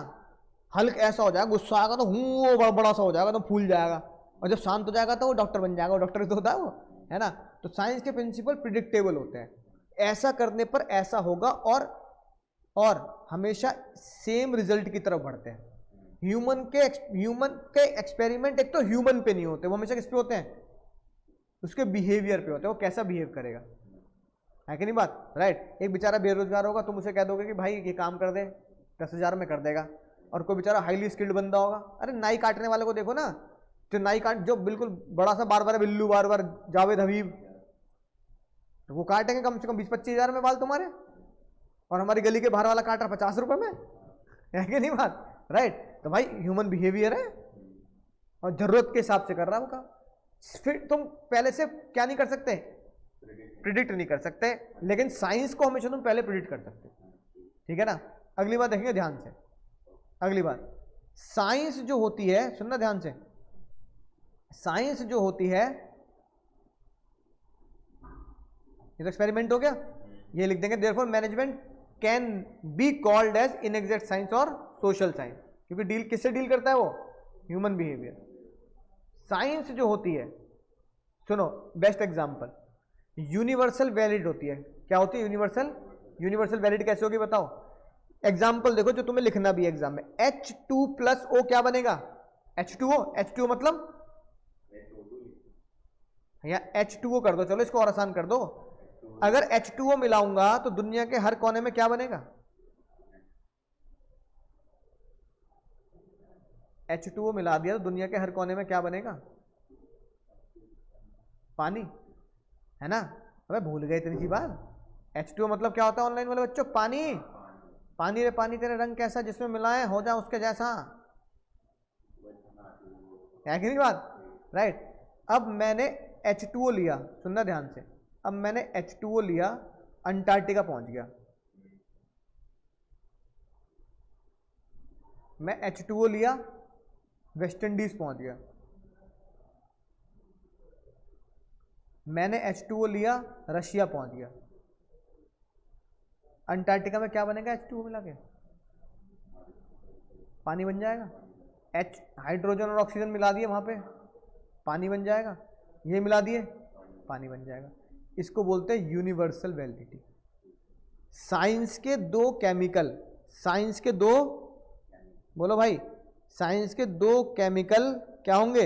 हल्क ऐसा हो जाएगा, गुस्सा आएगा तो हूँ बड़ा सा हो जाएगा, तो फूल जाएगा, और जब शांत हो जाएगा तो वो डॉक्टर बन जाएगा, वो डॉक्टर तो होता है वो, है ना। तो साइंस के प्रिंसिपल प्रिडिक्टेबल होते हैं, ऐसा करने पर ऐसा होगा, और हमेशा सेम रिजल्ट की तरफ बढ़ते हैं। ह्यूमन के एक्सपेरिमेंट एक तो ह्यूमन पे नहीं होते, वो हमेशा किस पे होते हैं, उसके बिहेवियर पे होते हैं, वो कैसा बिहेव करेगा, है कि नहीं बात, राइट। एक बेचारा बेरोजगार होगा, तुम उसे कह दोगे कि भाई ये काम कर दे, 10,000 में कर देगा। और कोई बेचारा हाईली स्किल्ड बंदा होगा, अरे नाई काटने वाले को देखो ना, जो नाई काट, जो बिल्कुल बड़ा सा बार बिल्लू, बार जावेद हबीब, तो वो काटेंगे कम से कम 20-25 हज़ार में बाल तुम्हारे, और हमारी गली के बाहर वाला काट रहा 50 रुपए में, है कि नहीं बात, राइट। तो भाई ह्यूमन बिहेवियर है, और जरूरत के हिसाब से कर रहा है वो काम। फिर तुम पहले से क्या नहीं कर सकते, प्रिडिक्ट नहीं कर सकते, लेकिन साइंस को हमेशा तुम पहले प्रिडिक्ट कर सकते, ठीक है ना। अगली बात देखेंगे ध्यान से, अगली बात, साइंस जो होती है, सुनना ध्यान से, साइंस जो होती है, ये तो एक्सपेरिमेंट हो गया, ये लिख देंगे therefore management can be called as inexact science और सोशल साइंस, क्योंकि डील किससे डील करता है वो, ह्यूमन बिहेवियर। साइंस जो होती है, सुनो बेस्ट एग्जांपल, यूनिवर्सल वैलिड होती है। क्या होती है यूनिवर्सल वैलिड कैसे होगी बताओ। एग्जांपल देखो जो तुम्हें लिखना भी है एग्जाम में, H2+O क्या बनेगा, H2O मतलब, या H2O कर दो, चलो इसको और आसान कर दो। अगर H2O मिलाऊंगा तो दुनिया के हर कोने में क्या बनेगा, H2O मिला दिया तो दुनिया के हर कोने में क्या बनेगा, पानी, है ना। अबे भूल गए इतनी सी बात। H2O मतलब क्या होता है ऑनलाइन वाले बच्चों, पानी। पानी रे पानी, तेरे रंग कैसा जिसमें मिलाए हो जा उसके जैसा, है कि नहीं बात, राइट। अब मैंने H2O लिया, सुनना ध्यान से, अब मैंने H2O लिया, अंटार्कटिका पहुंच गया, मैं H2O लिया, वेस्ट इंडीज पहुंच गया, मैंने H2O लिया, रशिया पहुंच गया। अंटार्कटिका में क्या बनेगा H2O मिला के, पानी बन जाएगा। हाइड्रोजन और ऑक्सीजन मिला दिए वहां पे, पानी बन जाएगा। ये मिला दिए, पानी बन जाएगा। इसको बोलते हैं यूनिवर्सल वैलिडिटी। साइंस के दो केमिकल, बोलो भाई, साइंस के दो केमिकल क्या होंगे?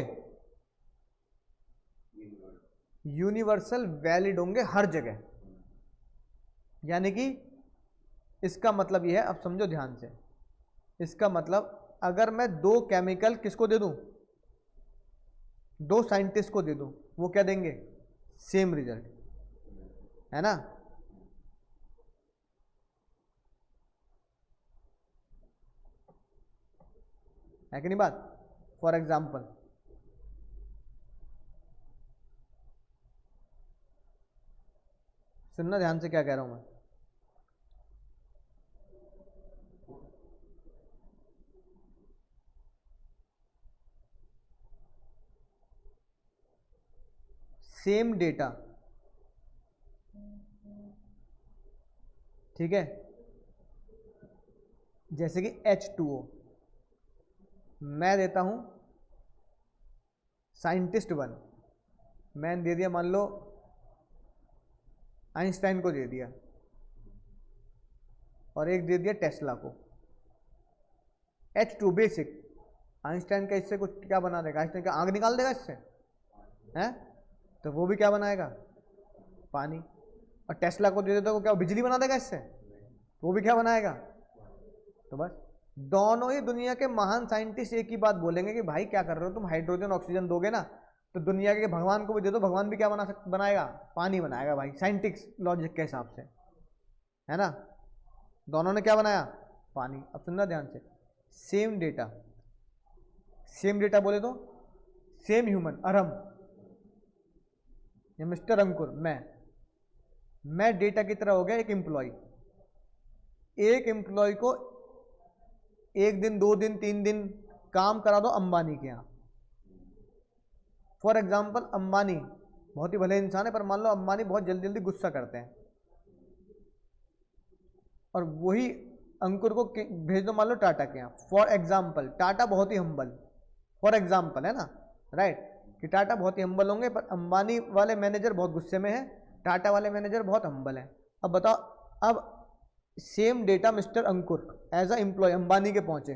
यूनिवर्सल वैलिड होंगे हर जगह। यानी कि इसका मतलब यह है, अब समझो ध्यान से, इसका मतलब अगर मैं दो केमिकल किसको दे दूं, दो साइंटिस्ट को दे दूं, वो क्या देंगे? सेम रिजल्ट, है ना? है कि नहीं बात? फॉर एग्जाम्पल, सुनना ध्यान से क्या कह रहा हूं मैं। सेम डेटा, ठीक है, जैसे कि H2O मैं देता हूं साइंटिस्ट 1, मैंने दे दिया मान लो आइंस्टाइन को दे दिया, और एक दे दिया टेस्ला को। H2 बेसिक, आइंस्टाइन का इससे कुछ क्या बना देगा? आइंस्टाइन का आग निकाल देगा इससे, हैं? तो वो भी क्या बनाएगा? पानी। और टेस्ला को दे देता, क्या बिजली बना देगा इससे? वो भी क्या बनाएगा? तो बस दोनों ही दुनिया के महान साइंटिस्ट एक ही बात बोलेंगे कि भाई क्या कर रहे हो तुम, हाइड्रोजन ऑक्सीजन दोगे ना तो दुनिया के भगवान को भी दे दो, भगवान भी क्या बनाएगा? पानी बनाएगा भाई, साइंटिफिक लॉजिक के हिसाब से, है ना? दोनों ने क्या बनाया? पानी। अब सुनना ध्यान से, सेम डेटा, सेम डेटा बोले तो सेम ह्यूमन, अरम या मिस्टर अंकुर, मैं डेटा की तरह हो गया एक एम्प्लॉय। एक एम्प्लॉय को एक दिन, 2 दिन, 3 दिन काम करा दो अंबानी के यहाँ। फॉर एग्जाम्पल अंबानी बहुत ही भले इंसान है, पर मान लो अंबानी बहुत जल्दी जल्दी गुस्सा करते हैं, और वही अंकुर को भेज दो मान लो टाटा के यहाँ। फॉर एग्जाम्पल टाटा बहुत ही हम्बल, फॉर एग्जाम्पल, है ना, राइट, कि टाटा बहुत ही हम्बल होंगे, पर अंबानी वाले मैनेजर बहुत गुस्से में है, टाटा वाले मैनेजर बहुत हम्बल है। अब बताओ, अब same data mister Ankur as a employ Ambani के पहुंचे,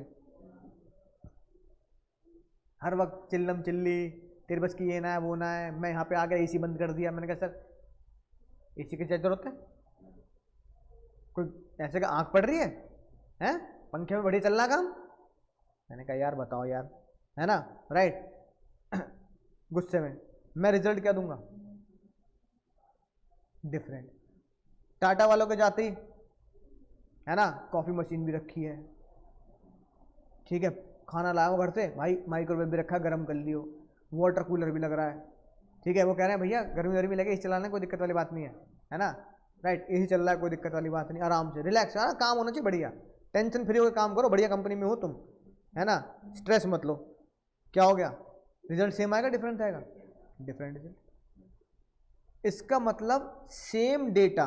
हर वक्त चिल्लम चिल्ली, तेरे बस की ये ना है वो ना है, मैं यहाँ पे आ गया एसी बंद कर दिया। मैंने कहा सर एसी की क्या जरूरत है? कोई ऐसे का आंख पड़ रही है? पंखे में बढ़िया चल रहा काम। मैंने कहा यार बताओ यार, है ना, राइट। गुस्से में मैं रिजल्ट क्या दूंगा? डिफरेंट। टाटा वालों के जाते ही, है ना, कॉफी मशीन भी रखी है, ठीक है, खाना लाओ घर से भाई, माइक्रोवेव भी रखा, गर्म कर लियो, वाटर कूलर भी लग रहा है, ठीक है, वो कह रहे हैं भैया गर्मी गर्मी लगे, एसी चलाना कोई दिक्कत वाली बात नहीं है ना, राइट, एसी चल रहा है कोई दिक्कत वाली बात नहीं, आराम से रिलैक्स, है ना, काम होना चाहिए बढ़िया, टेंशन फ्री होकर काम करो, बढ़िया कंपनी में हो तुम, है ना, स्ट्रेस मत लो। क्या हो गया? रिजल्ट सेम आएगा डिफरेंट आएगा? Different result. इसका मतलब सेम डेटा,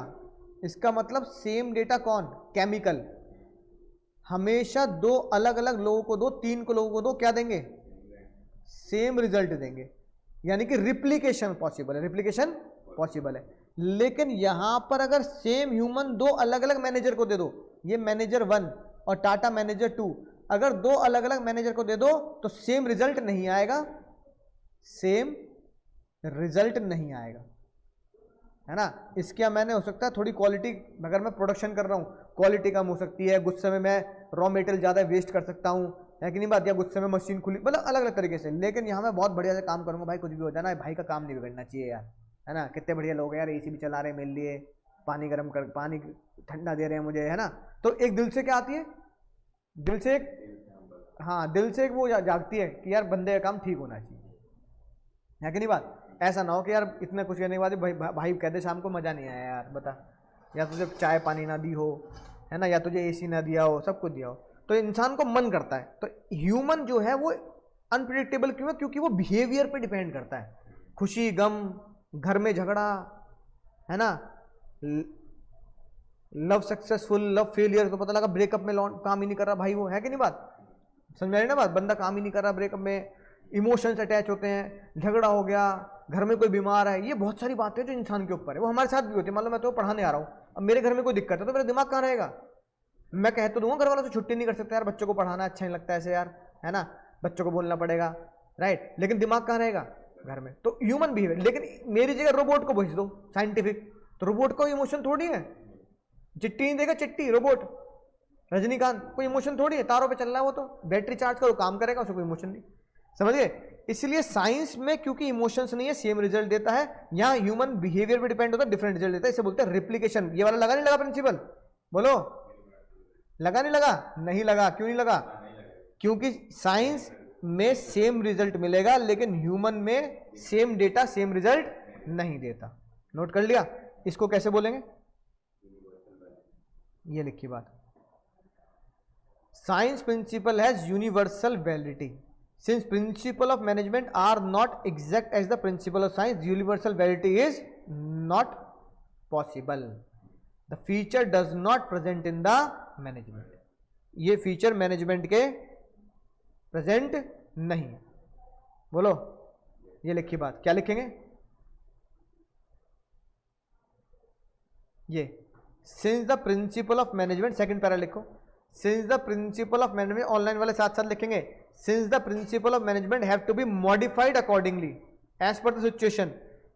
इसका मतलब सेम डेटा कौन? केमिकल। हमेशा दो अलग अलग लोगों को दो, 3 को लोगों को दो, क्या देंगे? सेम रिजल्ट देंगे, यानी कि रिप्लिकेशन पॉसिबल है, रिप्लिकेशन पॉसिबल है। लेकिन यहां पर अगर सेम ह्यूमन दो अलग अलग मैनेजर को दे दो, ये मैनेजर 1 और टाटा मैनेजर 2, अगर दो अलग अलग मैनेजर को दे दो तो सेम रिजल्ट नहीं आएगा, सेम रिजल्ट नहीं आएगा, है ना। इसके मैंने हो सकता है थोड़ी क्वालिटी, अगर मैं प्रोडक्शन कर रहा हूँ क्वालिटी कम हो सकती है, गुस्से में मैं रॉ मटेरियल ज़्यादा वेस्ट कर सकता हूँ, है कि नहीं बात, या गुस्से में मशीन खुली, मतलब अलग अलग तरीके से। लेकिन यहाँ मैं बहुत बढ़िया से काम करूँगा भाई, कुछ भी हो जाना, भाई का काम नहीं बिगड़ना चाहिए यार, है ना। कितने बढ़िया लोग हैं यार, एसी भी चला रहे हैं मेरे लिए, पानी गर्म कर, पानी ठंडा दे रहे हैं मुझे, है ना। तो एक दिल से क्या आती है? दिल से एक, हाँ, दिल से एक वो जागती है कि यार बंदे का काम ठीक होना चाहिए, है कि नहीं बात। ऐसा ना हो कि यार इतना कुछ करने के बाद भाई कह दे शाम को मज़ा नहीं आया यार, बता, या तुझे चाय पानी ना दी हो, है ना, या तुझे एसी ना दिया हो, सब कुछ दिया हो, तो इंसान को मन करता है। तो ह्यूमन जो है वो अनप्रिडिक्टेबल क्यों है? क्योंकि वो बिहेवियर पे डिपेंड करता है, खुशी गम, घर में झगड़ा, है ना, लव सक्सेसफुल, लव फेलियर, तो पता लगा ब्रेकअप में काम ही नहीं कर रहा भाई वो, है कि नहीं बात, समझ में आई ना बात, बंदा काम ही नहीं कर रहा ब्रेकअप में, इमोशंस अटैच होते हैं, झगड़ा हो गया, घर में कोई बीमार है, ये बहुत सारी बातें जो इंसान के ऊपर है, वो हमारे साथ भी होती है। मान लो मैं तो पढ़ाने आ रहा हूँ, अब मेरे घर में कोई दिक्कत है तो मेरा दिमाग कहाँ रहेगा? मैं कह तो दूंगा घर वालों से छुट्टी नहीं कर सकता यार, बच्चों को पढ़ाना अच्छा नहीं लगता ऐसे यार, है ना, बच्चों को बोलना पड़ेगा, राइट, लेकिन दिमाग कहाँ रहेगा, घर में। तो ह्यूमन बिहेवियर, लेकिन मेरी जगह रोबोट को भेज दो साइंटिफिक, तो रोबोट को इमोशन थोड़ी है, चिट्ठी नहीं देगा, चिट्ठी रोबोट, रजनीकांत कोई इमोशन थोड़ी है, तारों पे चल रहा है वो, तो बैटरी चार्ज करो काम करेगा, उसको कोई इमोशन नहीं, समझ गए। इसलिए साइंस में क्योंकि इमोशंस नहीं है, सेम रिजल्ट देता है। यहाँ ह्यूमन बिहेवियर पे डिपेंड होता है, डिफरेंट रिजल्ट देता है, इसे बोलते हैं रिप्लिकेशन। ये वाला लगा नहीं लगा प्रिंसिपल, बोलो लगा नहीं लगा, नहीं लगा, क्यों नहीं लगा, क्योंकि साइंस में सेम रिजल्ट मिलेगा, लेकिन ह्यूमन में सेम डेटा सेम रिजल्ट नहीं देता। नोट कर लिया, इसको कैसे बोलेंगे, ये लिखिए बात, science principle has universal validity. Since principle of management are not exact as the principle of science, universal validity is not possible. The feature does not present in the management. ये feature management के present नहीं। बोलो, ये लिखिए बात, क्या लिखेंगे, ये since the principle of management, second para लिखो, since the principle of management, online वाले साथ साथ लिखेंगे, since the principle of management have to be modified accordingly as per the situation,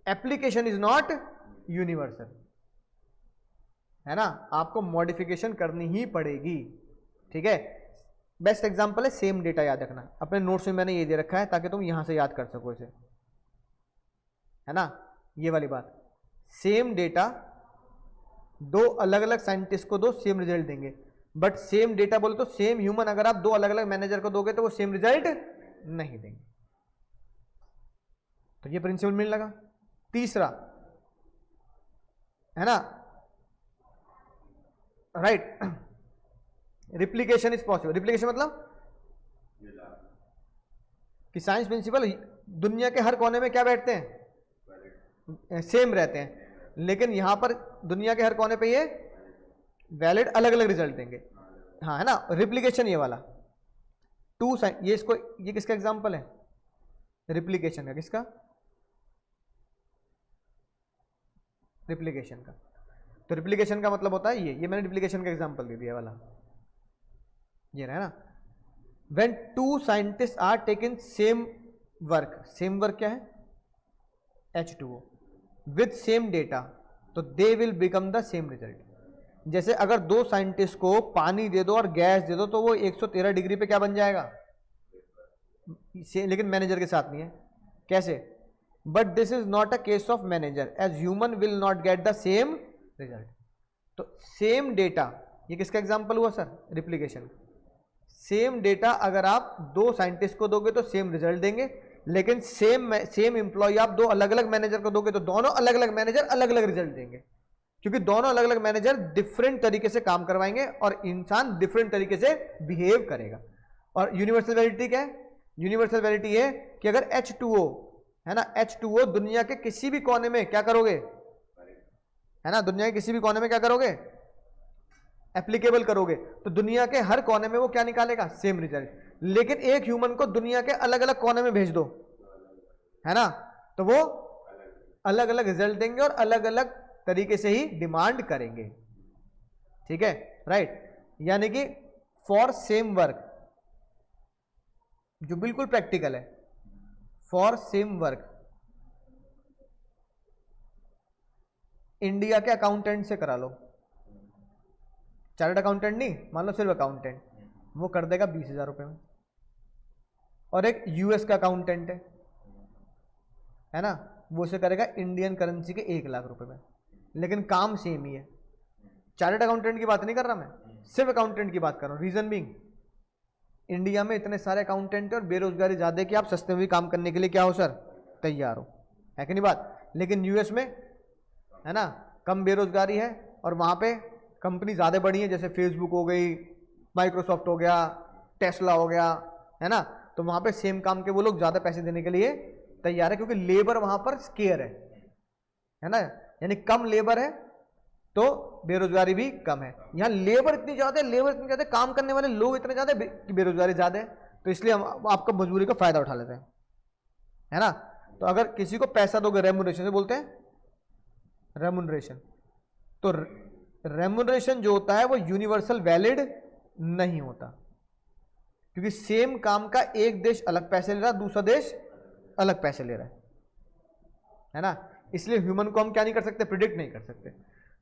application is not universal, है ना, आपको modification करनी ही पड़ेगी, ठीक है। बेस्ट एग्जांपल है सेम डेटा, याद रखना, अपने नोट्स में मैंने ये दे रखा है ताकि तुम यहां से याद कर सको इसे, है ना, ये वाली बात, सेम डेटा दो अलग अलग साइंटिस्ट को दो, सेम रिजल्ट देंगे, बट सेम डेटा बोले तो सेम ह्यूमन अगर आप दो अलग अलग मैनेजर को दोगे तो वो सेम रिजल्ट नहीं देंगे। तो ये प्रिंसिपल मिल लगा। तीसरा है ना, right, replication is possible. Replication मतलब कि साइंस प्रिंसिपल दुनिया के हर कोने में क्या बैठते हैं, सेम रहते हैं, लेकिन यहां पर दुनिया के हर कोने पे ये वैलिड अलग अलग रिजल्ट देंगे, हाँ, है ना। रिप्लिकेशन ये वाला टू साइन, ये इसको, ये किसका एग्जांपल है, रिप्लिकेशन का, किसका, रिप्लिकेशन का। तो रिप्लिकेशन का मतलब होता है ये मैंने रिप्लिकेशन का एग्जांपल दे दिया वाला, ये रहा ना, when two scientist are taking same work, same work क्या है, H2O विद सेम डेटा, तो they will become the same result. जैसे अगर दो साइंटिस्ट को पानी दे दो और गैस दे दो तो वो 113 डिग्री पे क्या बन जाएगा, लेकिन मैनेजर के साथ नहीं है, कैसे, but this is not a case of manager, as human will not get the same result. तो सेम डेटा, ये किसका एग्जांपल हुआ सर, रिप्लिकेशन। सेम डेटा अगर आप दो साइंटिस्ट को दोगे तो सेम रिजल्ट देंगे, लेकिन सेम एम्प्लॉय आप दो अलग अलग मैनेजर को दोगे तो दोनों अलग अलग मैनेजर अलग अलग रिजल्ट देंगे, क्योंकि दोनों अलग अलग मैनेजर डिफरेंट तरीके से काम करवाएंगे और इंसान डिफरेंट तरीके से बिहेव करेगा। और यूनिवर्सल वैलिडिटी क्या है, यूनिवर्सल वैलिडिटी है कि अगर H2O है ना, H2O दुनिया के किसी भी कोने में क्या करोगे, है ना, दुनिया के किसी भी कोने में क्या करोगे, एप्लीकेबल करोगे, तो दुनिया के हर कोने में वो क्या निकालेगा, सेम रिजल्ट। लेकिन एक ह्यूमन को दुनिया के अलग अलग कोने में भेज दो, है ना, तो वो अलग अलग रिजल्ट देंगे और अलग अलग तरीके से ही डिमांड करेंगे, ठीक है, राइट। यानी कि फॉर सेम वर्क, जो बिल्कुल प्रैक्टिकल है, फॉर सेम वर्क इंडिया के अकाउंटेंट से करा लो, चार्टर्ड अकाउंटेंट नहीं, मान लो सिर्फ अकाउंटेंट, वो कर देगा 20,000 रुपए में, और एक यूएस का अकाउंटेंट है ना, वो उसे करेगा इंडियन करेंसी के 1 लाख रुपए में, लेकिन काम सेम ही है। चार्टर्ड अकाउंटेंट की बात नहीं कर रहा मैं, सिर्फ अकाउंटेंट की बात कर रहा हूँ। रीजन बीइंग, इंडिया में इतने सारे अकाउंटेंट है और बेरोजगारी ज्यादा है कि आप सस्ते में भी काम करने के लिए क्या हो सर, तैयार हो, है कि नहीं बात। लेकिन यूएस में है ना कम बेरोजगारी है और वहां पे कंपनी ज्यादा बड़ी है, जैसे फेसबुक हो गई, माइक्रोसॉफ्ट हो गया, टेस्ला हो गया, है ना, तो वहां पे सेम काम के वो लोग ज्यादा पैसे देने के लिए तैयार है, क्योंकि लेबर वहां पर स्केयर है ना, यानी कम लेबर है तो बेरोजगारी भी कम है। यहाँ लेबर इतनी ज्यादा है, काम करने वाले लोग इतने ज्यादा कि बेरोजगारी ज्यादा है, तो इसलिए हम आपका मजबूरी का फायदा उठा लेते हैं, है ना। तो अगर किसी को पैसा दोगे, रेम्यूनरेशन से बोलते हैं, रेम्यूनरेशन, तो रेम्यूनरेशन जो होता है वो यूनिवर्सल वैलिड नहीं होता, क्योंकि सेम काम का एक देश अलग पैसे ले रहा है, दूसरा देश अलग पैसे ले रहा है ना। इसलिए ह्यूमन को हम क्या नहीं कर सकते, प्रिडिक्ट नहीं कर सकते।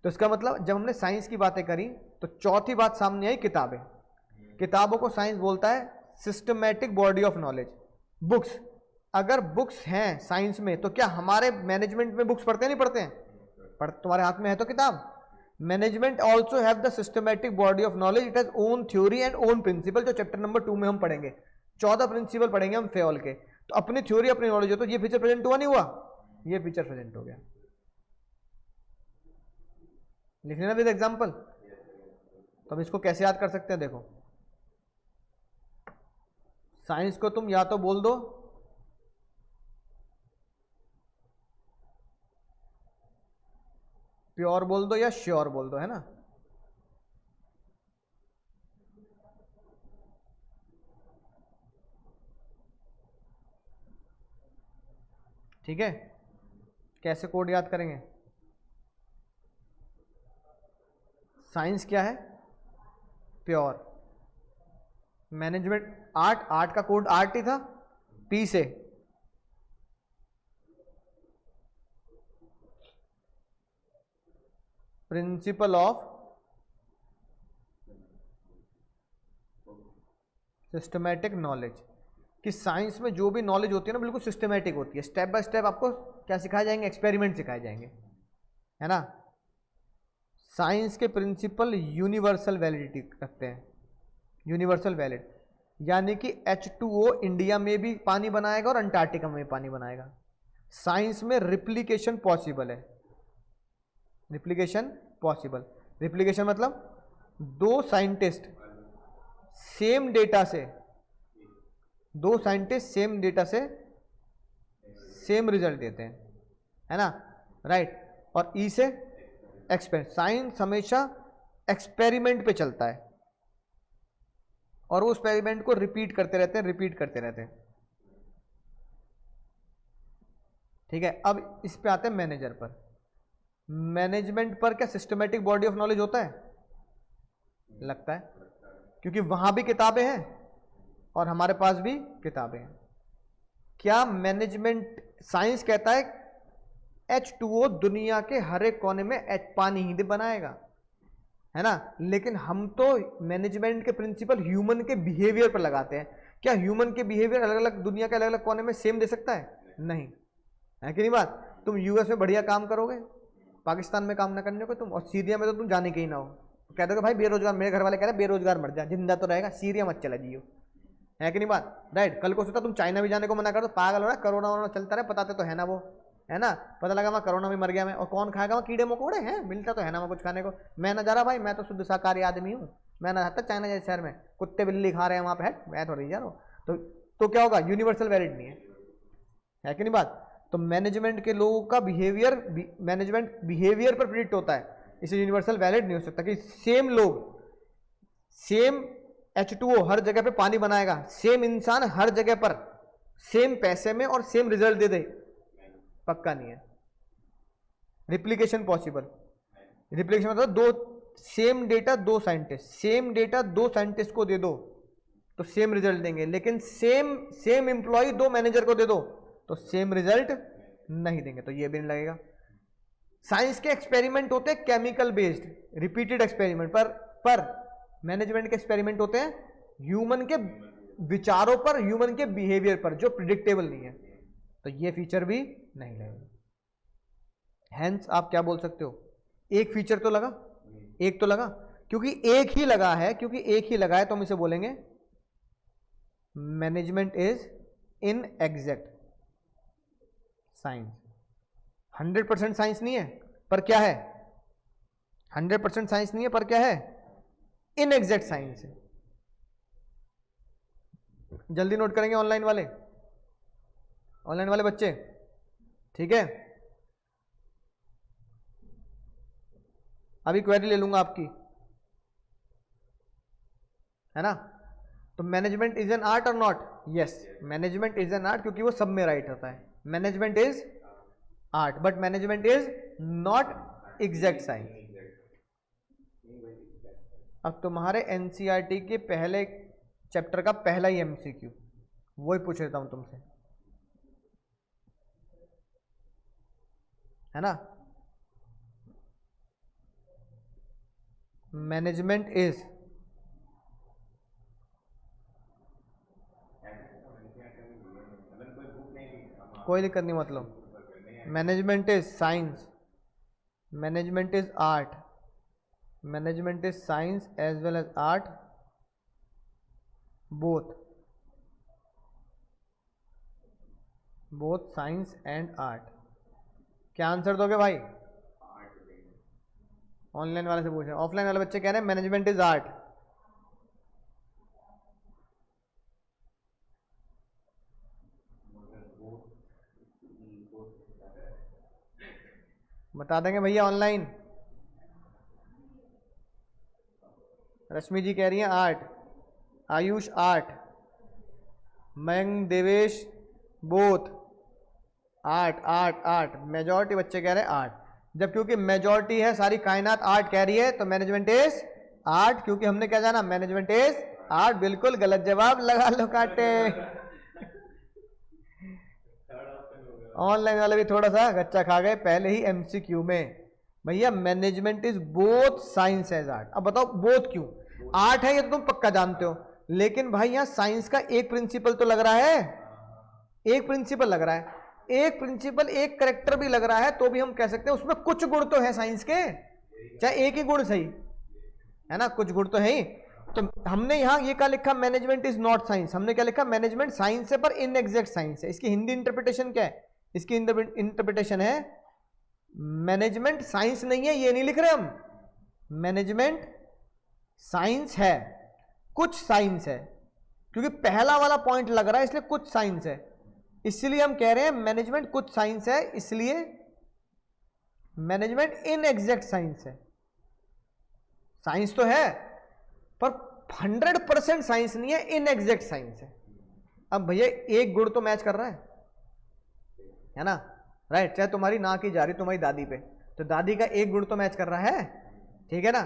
तो इसका मतलब जब हमने साइंस की बातें करी तो चौथी बात सामने आई, किताबें। किताबों को साइंस बोलता है systematic body of knowledge, books. अगर बुक्स हैं साइंस में तो क्या हमारे मैनेजमेंट में बुक्स पढ़ते नहीं पढ़ते हैं? तुम्हारे हाथ में है तो किताब। Management also have the systematic body of knowledge, it has own theory and own principle, जो चैप्टर नंबर 2 में हम पढ़ेंगे। 14 प्रिंसिपल पढ़ेंगे हम फेओल के। तो अपनी थ्योरी अपनी नॉलेज हो, तो ये फीचर प्रेजेंट हुआ नहीं हुआ? ये फीचर प्रेजेंट हो गया। लिख लेना विद एग्जाम्पल। तो हम इसको कैसे याद कर सकते हैं? देखो, साइंस को तुम या तो बोल दो प्योर बोल दो या श्योर बोल दो, है ना। ठीक है, कैसे कोड याद करेंगे? साइंस क्या है? प्योर। मैनेजमेंट आर्ट का कोड आर्ट ही था, पी से। प्रिंसिपल ऑफ सिस्टमैटिक नॉलेज, कि साइंस में जो भी नॉलेज होती है ना बिल्कुल सिस्टमैटिक होती है। स्टेप बाय स्टेप आपको क्या सिखाए जाएंगे? एक्सपेरिमेंट सिखाए जाएंगे, है ना। साइंस के प्रिंसिपल यूनिवर्सल वैलिडिटी रखते हैं, यूनिवर्सल वैलिड, यानी कि H2O इंडिया में भी पानी बनाएगा और अंटार्कटिका में भी पानी बनाएगा। साइंस में रिप्लिकेशन पॉसिबल है, रिप्लिकेशन पॉसिबल। रिप्लिकेशन मतलब दो साइंटिस्ट सेम डेटा से, दो साइंटिस्ट सेम डेटा से सेम रिजल्ट देते हैं, है ना, राइट। और ई से एक्सपेरिमेंट। साइंस हमेशा एक्सपेरिमेंट पे चलता है और वो एक्सपेरिमेंट को रिपीट करते रहते हैं, रिपीट करते रहते हैं। ठीक है, अब इस पे आते हैं मैनेजर पर। मैनेजमेंट पर क्या सिस्टमैटिक बॉडी ऑफ नॉलेज होता है? लगता है, क्योंकि वहां भी किताबें हैं और हमारे पास भी किताबें हैं। क्या मैनेजमेंट, साइंस कहता है H2O दुनिया के हर एक कोने में पानी ही बनाएगा, है ना। लेकिन हम तो मैनेजमेंट के प्रिंसिपल ह्यूमन के बिहेवियर पर लगाते हैं। क्या ह्यूमन के बिहेवियर अलग अलग दुनिया के अलग अलग कोने में सेम दे सकता है? नहीं, है कि नहीं बात। तुम यूएस में बढ़िया काम करोगे, पाकिस्तान में काम ना करने को तुम, और सीरिया में तो तुम जाने के ही ना हो। तो कह दोगे भाई बेरोजगार, मेरे घर वाले कह रहे हैं बेरोजगार मर जा, जिंदा तो रहेगा, सीरिया मत चला जियो, है कि नहीं बात, राइट। कल को सोचा तुम चाइना भी जाने को मना कर दो, पागल हो रहा, कोरोना वोरोना चलता रहे, बताते तो है ना वो, है ना। पता लगा वहाँ कोरोना भी मर गया मैं, और कौन खाएगा वहाँ कीड़े मकोड़े हैं, मिलता तो है ना वहाँ कुछ खाने को। मैं ना जा रहा भाई, मैं तो शुद्ध शाकाहारी आदमी हूँ, मैं ना रहता चाइना जैसे शहर में कुत्ते बिल्ली खा रहे हैं वहाँ पे, है मैं थोड़ी जा रहा हूँ। तो क्या होगा? यूनिवर्सल वैलिड नहीं है कि नहीं बात। तो मैनेजमेंट के लोगों का बिहेवियर, मैनेजमेंट बिहेवियर पर प्रिडिक्ट होता है, इसे यूनिवर्सल वैलिड नहीं हो सकता कि सेम लोग, सेम H2O हर जगह पे पानी बनाएगा, सेम इंसान हर जगह पर सेम पैसे में और सेम रिजल्ट दे दे, पक्का नहीं है। Replication possible. रिप्लिकेशन मतलब दो सेम डेटा, दो साइंटिस्ट, सेम डेटा दो साइंटिस्ट को दे दो तो सेम रिजल्ट देंगे, लेकिन सेम एम्प्लॉय दो मैनेजर को दे दो तो सेम रिजल्ट नहीं देंगे, तो ये भी नहीं लगेगा। साइंस के एक्सपेरिमेंट होते हैं केमिकल बेस्ड, रिपीटेड एक्सपेरिमेंट, पर मैनेजमेंट के एक्सपेरिमेंट होते हैं ह्यूमन के विचारों पर, ह्यूमन के बिहेवियर पर, जो प्रिडिक्टेबल नहीं है, तो ये फीचर भी नहीं लगेगा। हेंस आप क्या बोल सकते हो? एक फीचर तो लगा, एक तो लगा, क्योंकि एक ही लगा है, तो हम इसे बोलेंगे management is in exact science. 100% science नहीं है, पर क्या है? 100% साइंस नहीं है, पर क्या है? इन एग्जैक्ट साइंस है। जल्दी नोट करेंगे ऑनलाइन वाले बच्चे, ठीक है। अभी क्वेरी ले लूंगा आपकी, है ना। तो मैनेजमेंट इज एन आर्ट और not? Yes, management is an art, क्योंकि वो सब में राइट होता है। Management is art, but management is not exact science. अब तुम्हारे एनसीईआरटी के पहले चैप्टर का पहला ही एमसीक्यू, वही पूछ लेता हूं तुमसे, है ना। मैनेजमेंट इज, कोई दिक्कत नहीं, मतलब management is science, management is art, management is science as well as art, both, both science and art. क्या आंसर दोगे भाई? ऑनलाइन वाले से पूछ रहे हैं, ऑफलाइन वाले बच्चे कह रहे हैं मैनेजमेंट इज आर्ट। बता देंगे भैया ऑनलाइन। रश्मि जी कह रही हैं art, Ayush art, Mayank Devesh both, art art art, majority बच्चे कह रहे हैं आर्ट। जब क्योंकि मेजॉरिटी है, सारी कायनात आर्ट कह रही है, तो मैनेजमेंट इज आर्ट, क्योंकि हमने क्या जाना, मैनेजमेंट इज आर्ट। बिल्कुल गलत जवाब, लगा लो काटे। ऑनलाइन वाले भी थोड़ा सा गच्चा खा गए पहले ही एमसीक्यू में। भैया management is both science as art. अब बताओ बोथ क्यों? आर्ट है ये तो तुम पक्का जानते हो, लेकिन भाई यहां साइंस का एक प्रिंसिपल तो लग रहा है, एक प्रिंसिपल लग रहा है, एक प्रिंसिपल एक करेक्टर भी लग रहा है, तो भी हम कह सकते हैं उसमें कुछ गुण तो है साइंस के, चाहे एक ही गुण सही है ना, कुछ गुण तो है ही। तो हमने यहां ये क्या लिखा, मैनेजमेंट इज नॉट साइंस, हमने क्या लिखा, मैनेजमेंट साइंस है पर इनएग्जैक्ट साइंस है। इसकी हिंदी इंटरप्रिटेशन क्या है? इसकी इंटरप्रिटेशन है मैनेजमेंट साइंस नहीं है, ये नहीं लिख रहे हम, मैनेजमेंट साइंस है, कुछ साइंस है, क्योंकि पहला वाला पॉइंट लग रहा है इसलिए कुछ साइंस है, इसलिए हम कह रहे हैं मैनेजमेंट कुछ साइंस है, इसलिए मैनेजमेंट इनएग्जैक्ट साइंस है। साइंस तो है पर 100% साइंस नहीं है, इनएग्जैक्ट साइंस है। अब भैया एक गुण तो मैच कर रहा है ना, राइट। चाहे तुम्हारी नाक ही जा रही तुम्हारी दादी पे, तो दादी का एक गुण तो मैच कर रहा है, ठीक है ना,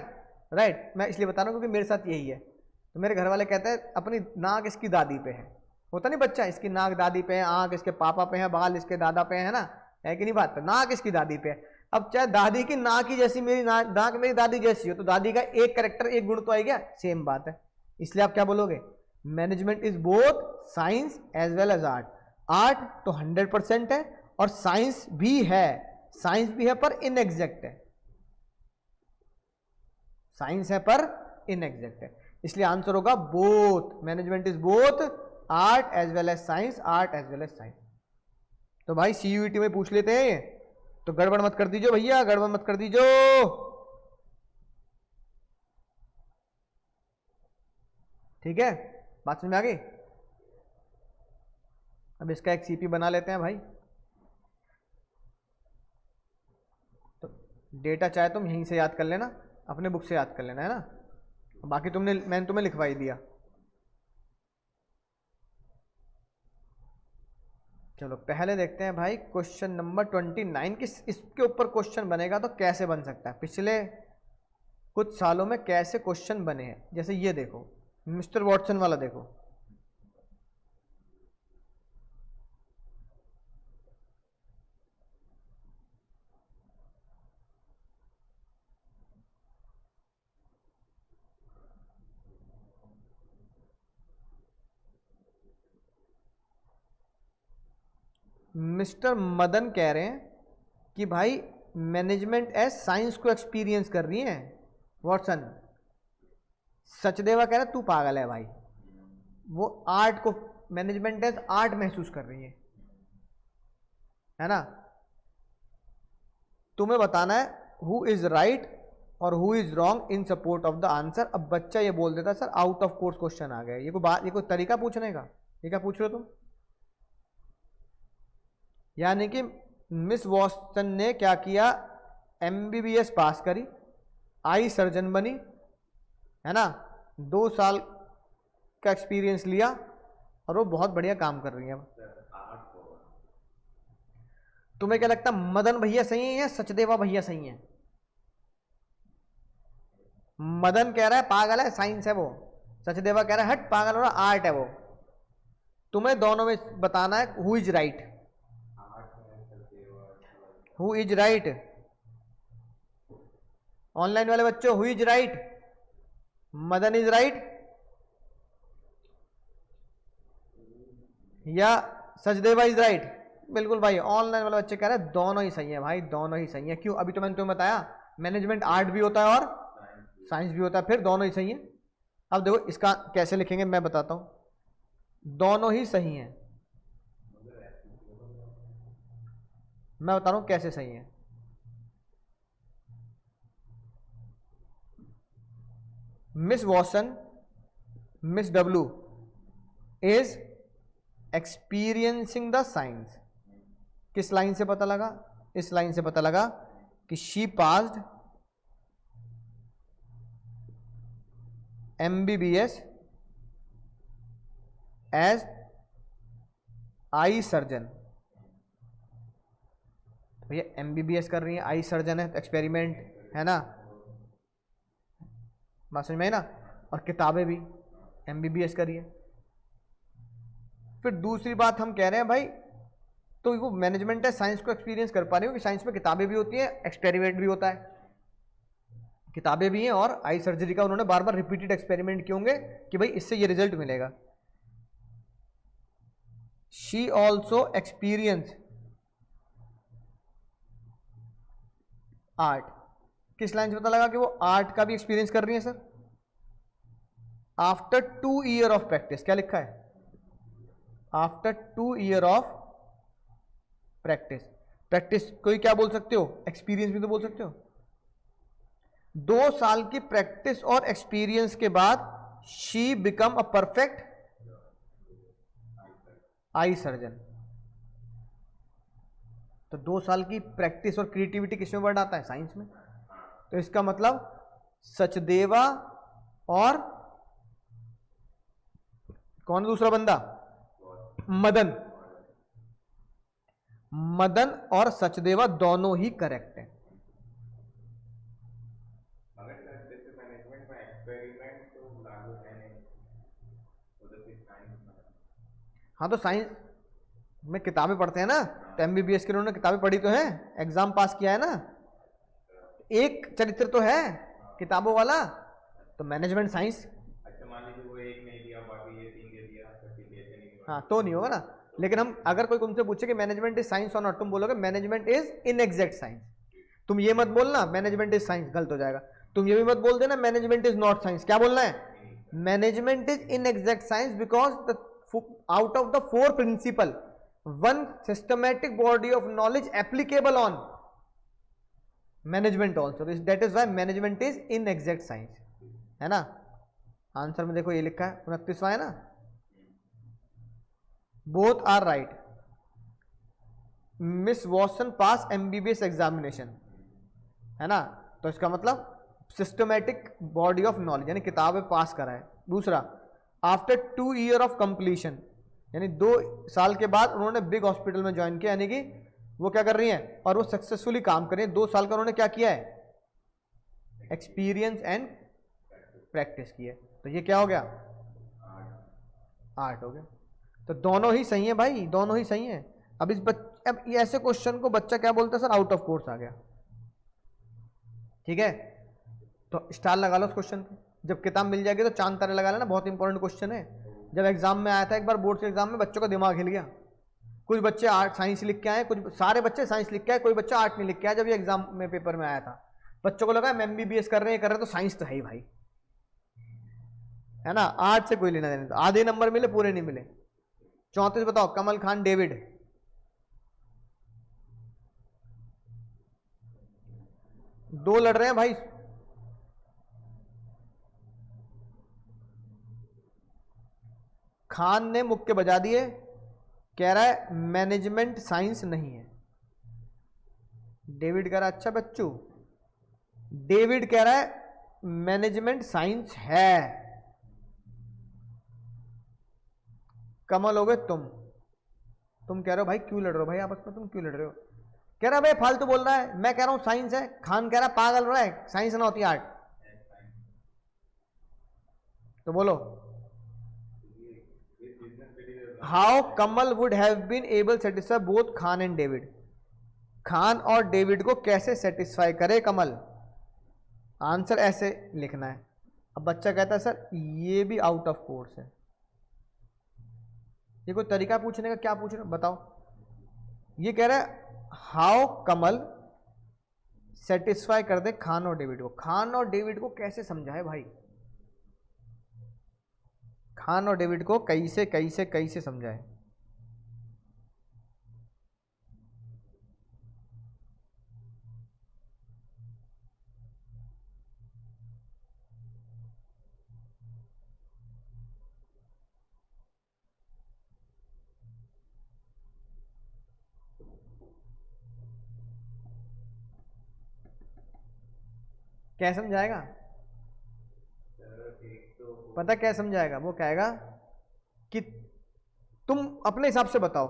राइट। मैं इसलिए बता रहा हूं क्योंकि मेरे साथ यही है। तो मेरे घर वाले कहते हैं अपनी नाक इसकी दादी पे है, होता नहीं बच्चा, इसकी नाक दादी पे है, आंख इसके पापा पे है, बाल इसके दादा पे है ना, है कि नहीं बात? नाक इसकी दादी पे है। अब चाहे दादी की नाक ही जैसी मेरी नाक मेरी दादी जैसी हो, तो दादी का एक कैरेक्टर एक गुण तो आएगा, सेम बात है। इसलिए आप क्या बोलोगे, management is both science as well as art. Art तो 100% है और साइंस भी है, साइंस भी है पर इनएग्जैक्ट है, साइंस है पर इनएग्जैक्ट है, इसलिए आंसर होगा both. Management is both art as well as science, art as well as science. तो भाई सीयूईटी में पूछ लेते हैं, तो गड़बड़ मत कर दीजिए भैया, गड़बड़ मत कर दीजिए, ठीक है, बात समझ में आ गई। अब इसका एक सीपी बना लेते हैं भाई। तो डेटा चाहे तुम यहीं से याद कर लेना, अपने बुक से याद कर लेना, है ना, बाकी मैंने तुम्हें लिखवा ही दिया। चलो पहले देखते हैं भाई क्वेश्चन नंबर 29 की, इसके ऊपर क्वेश्चन बनेगा तो कैसे बन सकता है, पिछले कुछ सालों में कैसे क्वेश्चन बने हैं। जैसे ये देखो, मिस्टर वॉटसन वाला देखो, मिस्टर मदन कह रहे हैं कि भाई मैनेजमेंट एज साइंस को एक्सपीरियंस कर रही है वॉटसन। सचदेवा कह रहा है तू पागल है भाई, वो आर्ट को मैनेजमेंट एज आर्ट महसूस कर रही है ना। तुम्हें बताना है हु इज राइट और who is wrong in support of the answer. अब बच्चा ये बोल देता sir out of course question आ गया, ये कोई तरीका पूछने का, ये क्या पूछ रहे हो तुम? यानी कि मिस वॉटसन ने क्या किया, एमबीबीएस पास करी, आई सर्जन बनी, है ना, 2 साल का एक्सपीरियंस लिया और वो बहुत बढ़िया काम कर रही है। तुम्हें क्या लगता है मदन भैया सही है या सचदेवा भैया सही है? मदन कह रहा है पागल है, साइंस है वो, सचदेवा कह रहा है हट पागल हो रहा, आर्ट है वो। तुम्हें दोनों में बताना है who is right, who is right. Online वाले बच्चों who is right, Madan is right या सचदेवा इज राइट? बिल्कुल भाई, ऑनलाइन वाले बच्चे कह रहे हैं दोनों ही सही है भाई, दोनों ही सही है। क्यों? अभी तो मैंने तुम्हें बताया मैनेजमेंट आर्ट भी होता है और साइंस भी होता है, फिर दोनों ही सही है। अब देखो इसका कैसे लिखेंगे मैं बताता हूं। दोनों ही सही हैं, मैं बता रहा हूं कैसे सही है। Miss Watson, miss W is experiencing the science. किस लाइन से पता लगा? इस लाइन से पता लगा कि she passed MBBS as I surgeon. भैया MBBS कर रही है, आई सर्जन है, तो एक्सपेरिमेंट है ना, बात समझ में आई ना। और किताबें भी MBBS करिए। फिर दूसरी बात हम कह रहे हैं भाई, तो वो मैनेजमेंट है, साइंस को एक्सपीरियंस कर पा रही हो कि साइंस में किताबें भी होती है, एक्सपेरिमेंट भी होता है। किताबें भी हैं और आई सर्जरी का उन्होंने बार बार रिपीटेड एक्सपेरिमेंट किए होंगे कि भाई इससे ये रिजल्ट मिलेगा। She also experience art. किस लाइन से पता लगा कि वो आर्ट का भी एक्सपीरियंस कर रही है sir? After 2 year of practice. क्या लिखा है? After 2 year of practice. Practice कोई क्या बोल सकते हो, एक्सपीरियंस भी तो बोल सकते हो। 2 साल की प्रैक्टिस और एक्सपीरियंस के बाद she become a perfect eye surgeon. तो 2 साल की प्रैक्टिस और क्रिएटिविटी किसमें वर्ड आता है? साइंस में। तो इसका मतलब सचदेवा और कौन है दूसरा बंदा? मदन। मदन और सचदेवा दोनों ही करेक्ट है। हाँ तो साइंस में किताबें पढ़ते हैं ना, तो MBBS के उन्होंने किताबें पढ़ी तो है, एग्जाम पास किया है ना, एक चरित्र तो है किताबों वाला। तो मैनेजमेंट साइंस, अच्छा मान लीजिए वो एक नहीं दिया बाकी ये 3 दे दिया तो फिर ऐसे नहीं होगा। हाँ तो नहीं होगा ना। लेकिन हम अगर कोई तुमसे पूछे कि मैनेजमेंट इज साइंस और नॉट, तुम बोलोगे मैनेजमेंट इज इनएग्जैक्ट साइंस। तुम ये मत बोलना मैनेजमेंट इज साइंस, गलत हो जाएगा। तुम ये भी मत बोल देना मैनेजमेंट इज नॉट साइंस। क्या बोलना है? Management is inexact science because the out of the 4 principle one systematic body of knowledge applicable on management also, that is why management is inexact science, है ना। आंसर में देखो ये लिखा है 29वां है ना, both are right. Miss Watson pass MBBS examination, है ना, तो इसका मतलब सिस्टमैटिक बॉडी ऑफ नॉलेज यानी किताबें पास करा है। दूसरा, आफ्टर 2 ईयर ऑफ कंप्लीशन यानी 2 साल के बाद उन्होंने बिग हॉस्पिटल में ज्वाइन किया, यानी कि वो क्या कर रही हैं और वो सक्सेसफुली काम कर रही हैं। 2 साल का उन्होंने क्या किया है? एक्सपीरियंस एंड प्रैक्टिस की है। तो ये क्या हो गया? आर्ट हो गया। तो दोनों ही सही है भाई, दोनों ही सही है। अब अब ये ऐसे क्वेश्चन को बच्चा क्या बोलता है सर? आउट ऑफ कोर्स आ गया। ठीक है, तो स्टार लगा लो उस क्वेश्चन पे। जब किताब मिल जाएगी तो चांद तारे लगा लेना, बहुत इंपॉर्टेंट क्वेश्चन है। जब एग्जाम में आया था एक बार बोर्ड के एग्जाम में, बच्चों का दिमाग हिल गया। कुछ बच्चे आर्ट साइंस लिख के आए, कुछ सारे बच्चे साइंस लिख के आए, कोई बच्चा आर्ट नहीं लिख के आया। जब ये एग्जाम में पेपर में आया था, बच्चों को लगा MBBS कर रहे हैं तो साइंस तो है ही भाई, है ना। आर्ट से कोई लेना देना, तो आधे नंबर मिले पूरे नहीं मिले। 34 बताओ, कमल खान डेविड। दो लड़ रहे हैं भाई। खान ने मुक्के बजा दिए, कह रहा है मैनेजमेंट साइंस नहीं है। डेविड कह रहा है अच्छा बच्चू, डेविड कह रहा है मैनेजमेंट साइंस है। कमल हो गए तुम कह रहे हो भाई क्यों लड़ रहे हो भाई आपस में, तुम क्यों लड़ रहे हो? कह रहा है भाई फालतू बोल रहा है, मैं कह रहा हूं साइंस है। खान कह रहा है पागल हो रहा है, साइंस ना होती आर्ट। तो बोलो, how Kamal would have been able satisfy both Khan and David. Khan और डेविड को कैसे सेटिस्फाई करे कमल। आंसर ऐसे लिखना है। अब बच्चा कहता है सर ये भी आउट ऑफ कोर्स है, ये कोई तरीका पूछने का, क्या पूछ रहे बताओ। ये कह रहा है हाउ कमल सेटिस्फाई कर दे खान और डेविड को। खान और डेविड को कैसे समझाए भाई, खान और डेविड को कैसे कैसे कैसे समझाए। क्या समझाएगा, पता क्या समझाएगा, वो कहेगा कि तुम अपने हिसाब से बताओ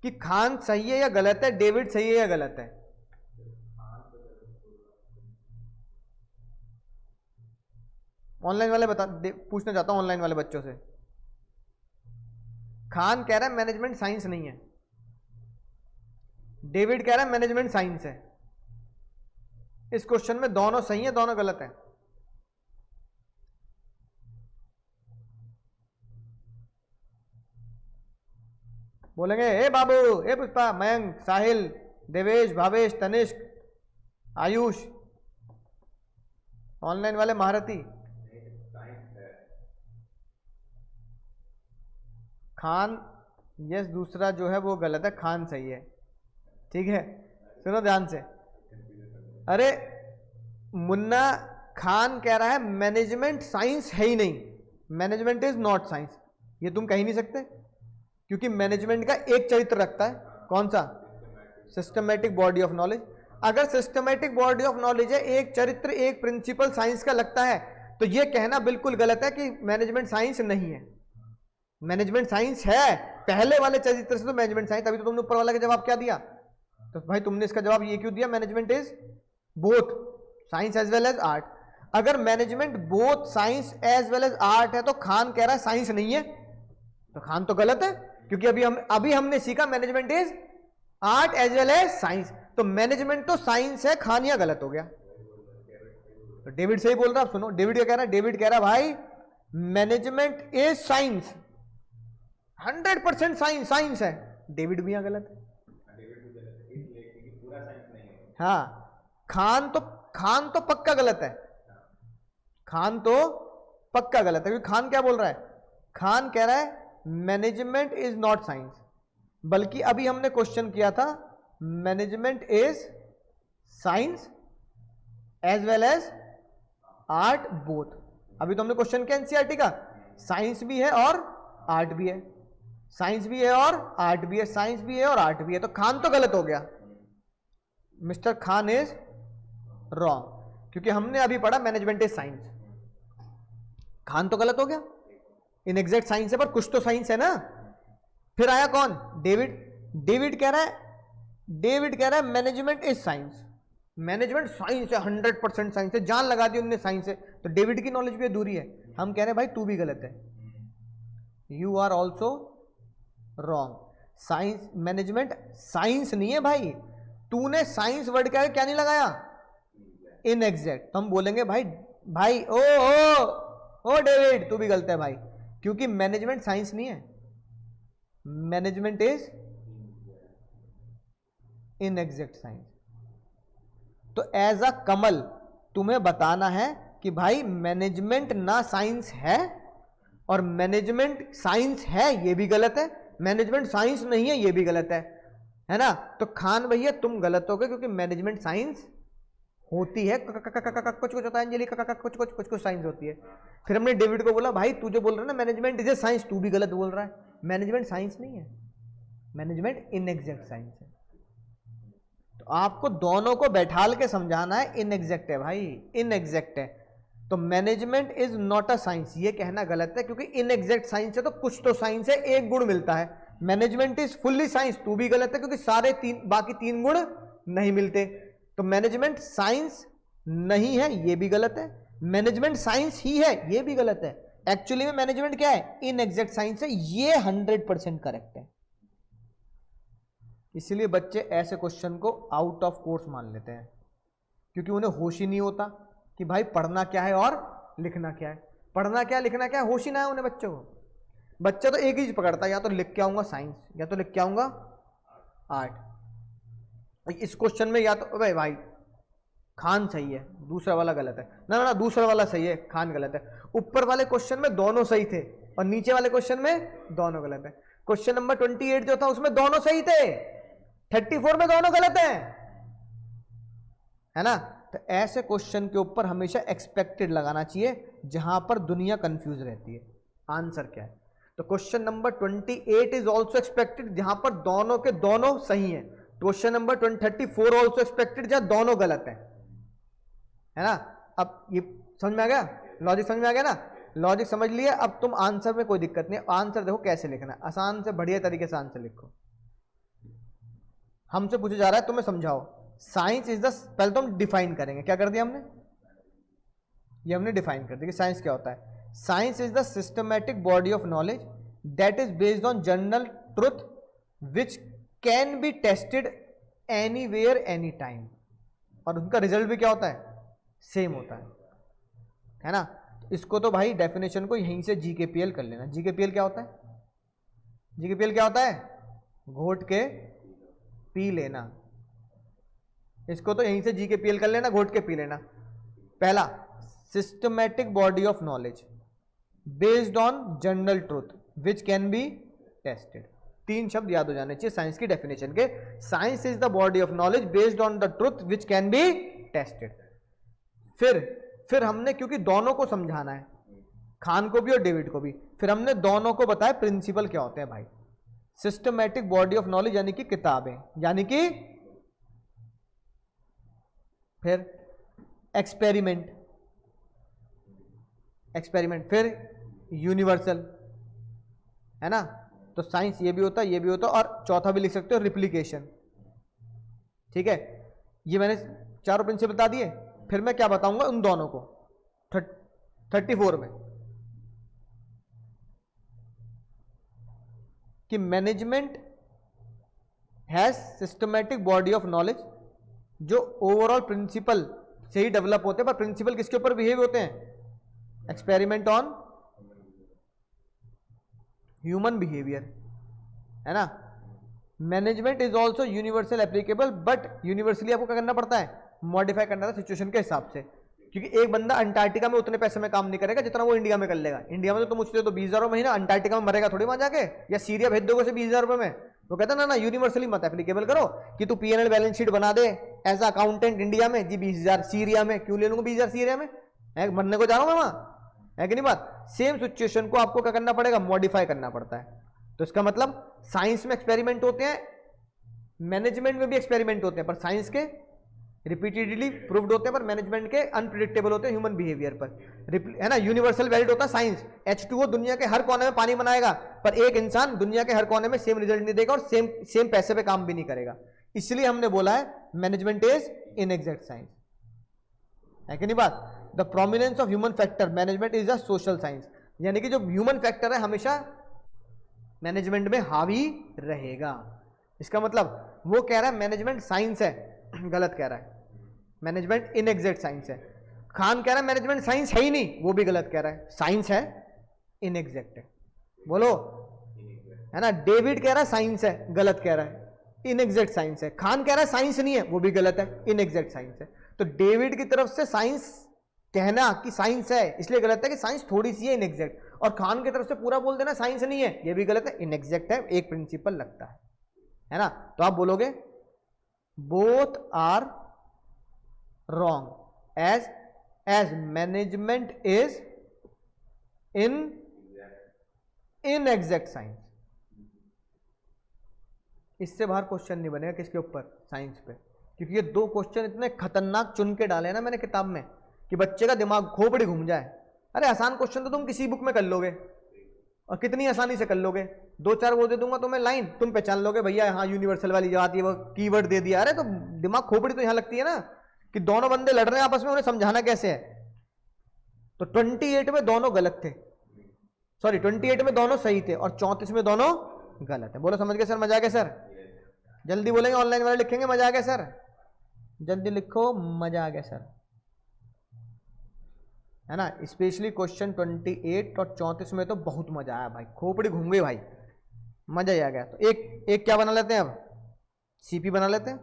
कि खान सही है या गलत है, डेविड सही है या गलत है। ऑनलाइन वाले पूछना चाहता हूं ऑनलाइन वाले बच्चों से। खान कह रहा है मैनेजमेंट साइंस नहीं है, डेविड कह रहा है मैनेजमेंट साइंस है। इस क्वेश्चन में दोनों सही है दोनों गलत है। बोलेंगे ए बाबू, ए पुष्पा, मयंक, साहिल, देवेश, भावेश, तनिष्क, आयुष, ऑनलाइन वाले महारथी। खान यस, दूसरा जो है वो गलत है, खान सही है। ठीक है, सुनो ध्यान से। अरे मुन्ना, खान कह रहा है मैनेजमेंट साइंस है ही नहीं, मैनेजमेंट इज नॉट साइंस। ये तुम कह ही नहीं सकते, क्योंकि मैनेजमेंट का एक चरित्र रखता है, कौन सा, सिस्टमैटिक बॉडी ऑफ नॉलेज। अगर सिस्टमैटिक बॉडी ऑफ नॉलेज है, एक चरित्र एक प्रिंसिपल साइंस का लगता है, तो ये कहना बिल्कुल गलत है कि मैनेजमेंट साइंस नहीं है। मैनेजमेंट साइंस है, पहले वाले चरित्र से तो मैनेजमेंट साइंस। अभी तो तुमने ऊपर वाला का जवाब क्या दिया, तो भाई तुमने इसका जवाब ये क्यों दिया, management is both science as well as art. अगर management both science as well as art है, तो खान कह रहा है साइंस नहीं है, तो खान तो गलत है, क्योंकि अभी हमने सीखा management is art as well as science. तो मैनेजमेंट तो साइंस है, खान या गलत हो गया। तो डेविड सही बोल रहा है। सुनो डेविड क्या कह रहा है, डेविड कह रहा है भाई मैनेजमेंट इज साइंस, 100% साइंस है। डेविड भी यहां गलत है। हाँ, खान तो पक्का गलत है, खान तो पक्का गलत है। क्योंकि खान क्या बोल रहा है, खान कह रहा है मैनेजमेंट इज नॉट साइंस, बल्कि अभी हमने क्वेश्चन किया था management is science as well as art both. अभी तो हमने क्वेश्चन किया एनसीईआरटी का, साइंस भी है और आर्ट भी है, साइंस भी है और आर्ट भी है, साइंस भी है और आर्ट भी है। तो खान तो गलत हो गया, मिस्टर खान इज रॉन्ग, क्योंकि हमने अभी पढ़ा मैनेजमेंट इज साइंस। खान तो गलत हो गया, इनएग्जैक्ट साइंस है, पर कुछ तो साइंस है ना। फिर आया कौन, डेविड। डेविड कह रहा है management is science, management science है, 100% साइंस है, जान लगा दी उन्होंने साइंस है। तो डेविड की नॉलेज भी अधूरी है। हम कह रहे हैं भाई तू भी गलत है, you are also wrong. Science, management science नहीं है भाई। तूने साइंस वर्ड क्या नहीं लगाया, इनएग्जैक्ट। तो हम बोलेंगे भाई ओ डेविड तू भी गलत है भाई, क्योंकि मैनेजमेंट साइंस नहीं है, मैनेजमेंट इज इनएग्जैक्ट साइंस। तो एज अ कमल तुम्हें बताना है कि भाई मैनेजमेंट ना साइंस है और मैनेजमेंट साइंस है, ये भी गलत है, मैनेजमेंट साइंस नहीं है, ये भी गलत है ना। तो खान भैया तुम गलत हो गए, क्योंकि मैनेजमेंट साइंस होती है, कुछ कुछ होता है अंजलि, कुछ कुछ साइंस होती है। फिर हमने डेविड को बोला भाई तू जो बोल रहा है ना मैनेजमेंट इज ए साइंस, तू भी गलत बोल रहा है, मैनेजमेंट साइंस नहीं है, मैनेजमेंट इनएग्जैक्ट साइंस है। तो आपको दोनों को बैठाल के समझाना है, इनएग्जैक्ट है भाई, इनएग्जैक्ट है। तो management is not a science ये कहना गलत है, क्योंकि इनएग्जैक्ट साइंस है तो कुछ तो साइंस है, एक गुण मिलता है। मैनेजमेंट इज फुल्ली साइंस, तू भी गलत है, क्योंकि बाकी तीन गुण नहीं मिलते। तो मैनेजमेंट साइंस नहीं है, ये भी गलत है। मैनेजमेंट साइंस ही है, ये भी गलत है। एक्चुअली में मैनेजमेंट क्या है, इनएग्जैक्ट साइंस है, ये 100% करेक्ट है। इसलिए बच्चे ऐसे क्वेश्चन को आउट ऑफ कोर्स मान लेते हैं, क्योंकि उन्हें होश ही नहीं होता कि भाई पढ़ना क्या है और लिखना क्या है, पढ़ना क्या लिखना क्या है, होश ही ना है उन्हें बच्चों को। बच्चा तो एक ही चीज पकड़ता है, या तो लिख के आऊंगा साइंस या तो लिख के आऊंगा आर्ट। इस क्वेश्चन में या तो भाई खान सही है, दूसरा वाला गलत है, ना ना दूसरा वाला सही है, खान गलत है। ऊपर वाले क्वेश्चन में दोनों सही थे और नीचे वाले क्वेश्चन में दोनों गलत है। क्वेश्चन नंबर 28 जो था उसमें दोनों सही थे, 34 में दोनों गलत है ना। तो ऐसे क्वेश्चन के ऊपर हमेशा एक्सपेक्टेड लगाना चाहिए जहां पर दुनिया कंफ्यूज रहती है आंसर क्या है। तो question number 28 is also expected जहां पर दोनों के दोनों सही है। क्वेश्चन नंबर 34 ऑल्सो एक्सपेक्टेड जहां दोनों गलत है ना। अब ये समझ में आ गया, लॉजिक समझ में आ गया ना, लॉजिक समझ लिया। अब तुम आंसर में कोई दिक्कत नहीं, आंसर देखो कैसे लिखना है, आसान से बढ़िया तरीके से आंसर लिखो। हमसे पूछा जा रहा है तुम्हें समझाओ, साइंस इज द, पहले तो हम डिफाइन करेंगे, क्या कर दिया हमने, ये हमने डिफाइन कर दिया कि साइंस क्या होता है। Science is the systematic body of knowledge that is based on general truth which can be tested anywhere any time, और उनका रिजल्ट भी क्या होता है, सेम होता है ना। इसको तो भाई डेफिनेशन को यहीं से जीकेपीएल कर लेना। जीकेपीएल क्या होता है, जीकेपीएल क्या होता है, घोट के पी लेना। इसको तो यहीं से जीकेपीएल कर लेना, घोट के पी लेना। पहला, systematic body of knowledge based on general truth which can be tested. 3 शब्द याद हो जाने चाहिए साइंस की डेफिनेशन के। Science is the body of knowledge based on the truth which can be tested. फिर हमने, क्योंकि दोनों को समझाना है, खान को भी और डेविड को भी, फिर हमने दोनों को बताया प्रिंसिपल क्या होते हैं भाई। सिस्टमैटिक बॉडी ऑफ नॉलेज यानी कि किताबें, यानी कि फिर एक्सपेरिमेंट, फिर यूनिवर्सल, है ना। तो साइंस ये भी होता है, ये भी होता है, और चौथा भी लिख सकते हो रिप्लिकेशन। ठीक है, ये मैंने 4 प्रिंसिपल बता दिए। फिर मैं क्या बताऊंगा उन दोनों को 34 में, कि management has systematic body of knowledge, जो ओवरऑल प्रिंसिपल से ही डेवलप होते हैं, पर प्रिंसिपल किसके ऊपर बिहेव होते हैं, एक्सपेरिमेंट ऑन ह्यूमन बिहेवियर, है ना। Management is also universal applicable, but universally आपको क्या करना पड़ता है, मॉडिफाई करना था सिचुएशन के हिसाब से। क्योंकि एक बंदा अंटार्कटिका में उतने पैसे में काम नहीं करेगा जितना वो इंडिया में कर लेगा। इंडिया में तो तुम मुझसे तो 20,000 महीना, अंटार्कटिका में मरेगा थोड़ी वहां जाके, या सीरिया भेज दोगे 20,000 रुपए में। वो कहता ना ना यूनिवर्सली मत एप्लीकेबल करो कि तू पीएनएल बैलेंस शीट बना दे एज अकाउंटेंट इंडिया में जी 20,000, सीरिया में क्यों ले लूंगा 20,000 सीरिया में, मरने को जा रहा हूं मैं वहां, है कि नहीं बात। सेम सिचुएशन को आपको क्या करना पड़ेगा, मॉडिफाई करना पड़ता है। तो इसका मतलब साइंस में एक्सपेरिमेंट होते हैं, मैनेजमेंट में भी एक्सपेरिमेंट होते हैं, पर साइंस के रिपीटेडली प्रूव्ड होते हैं, पर मैनेजमेंट के अनप्रिडिक्टेबल होते हैं ह्यूमन बिहेवियर पर, है ना। यूनिवर्सल वैलिड होता है साइंस, H2O दुनिया के हर कोने में पानी बनाएगा, पर एक इंसान दुनिया के हर कोने में सेम रिजल्ट नहीं देगा और सेम पैसे पे काम भी नहीं करेगा। इसलिए हमने बोला है मैनेजमेंट इज इनएग्जैक्ट साइंस, है कि नहीं बात। The prominence of human factor management is a social science, यानी कि जो ह्यूमन फैक्टर है हमेशा मैनेजमेंट में हावी रहेगा। इसका मतलब वो कह रहा है मैनेजमेंट साइंस है, गलत कह रहा है, मैनेजमेंट इनएग्जैक्ट साइंस है। खान कह रहा है मैनेजमेंट साइंस है ही नहीं, वो भी गलत कह रहा है, साइंस है, इनएग्जैक्ट है। बोलो, है ना। डेविड कह रहा है साइंस है, गलत कह रहा है, इनएग्जैक्ट साइंस है। खान कह रहा है साइंस नहीं है, वो भी गलत है, इनएग्जैक्ट साइंस है। तो डेविड की तरफ से साइंस कहना कि साइंस है इसलिए गलत है कि साइंस थोड़ी सी है, इनएग्जैक्ट। और खान की तरफ से पूरा बोल देना साइंस नहीं है, ये भी गलत है, इनएग्जैक्ट है, एक प्रिंसिपल लगता है ना। तो आप बोलोगे both are wrong as management is inexact science. इससे बाहर क्वेश्चन नहीं बनेगा किसके ऊपर, साइंस पे, क्योंकि ये 2 क्वेश्चन इतने खतरनाक चुन के डाले ना मैंने किताब में कि बच्चे का दिमाग खोपड़ी घूम जाए। अरे आसान क्वेश्चन तो तुम किसी बुक में कर लोगे और कितनी आसानी से कर लोगे, 2-4 वो दे दूंगा तुम्हें लाइन, तुम पहचान लोगे भैया हाँ यूनिवर्सल वाली जो आती है वो कीवर्ड दे दिया। अरे तो दिमाग खोपड़ी तो यहां लगती है ना कि दोनों बंदे लड़ रहे हैं आपस में, उन्हें समझाना कैसे है। तो 28 में दोनों गलत थे, सॉरी 28 में दोनों सही थे और 34 में दोनों गलत है। बोलो समझ गए सर, मजा आ गया सर? जल्दी बोलेंगे, ऑनलाइन वाले लिखेंगे मजा आ गया सर, जल्दी लिखो मजा आ गया सर, है ना। स्पेशली क्वेश्चन 28 और 34 में तो बहुत मजा आया भाई, खोपड़ी घूम गई भाई, मजा ही आ गया। तो एक एक क्या बना लेते हैं अब, सीपी बना लेते हैं।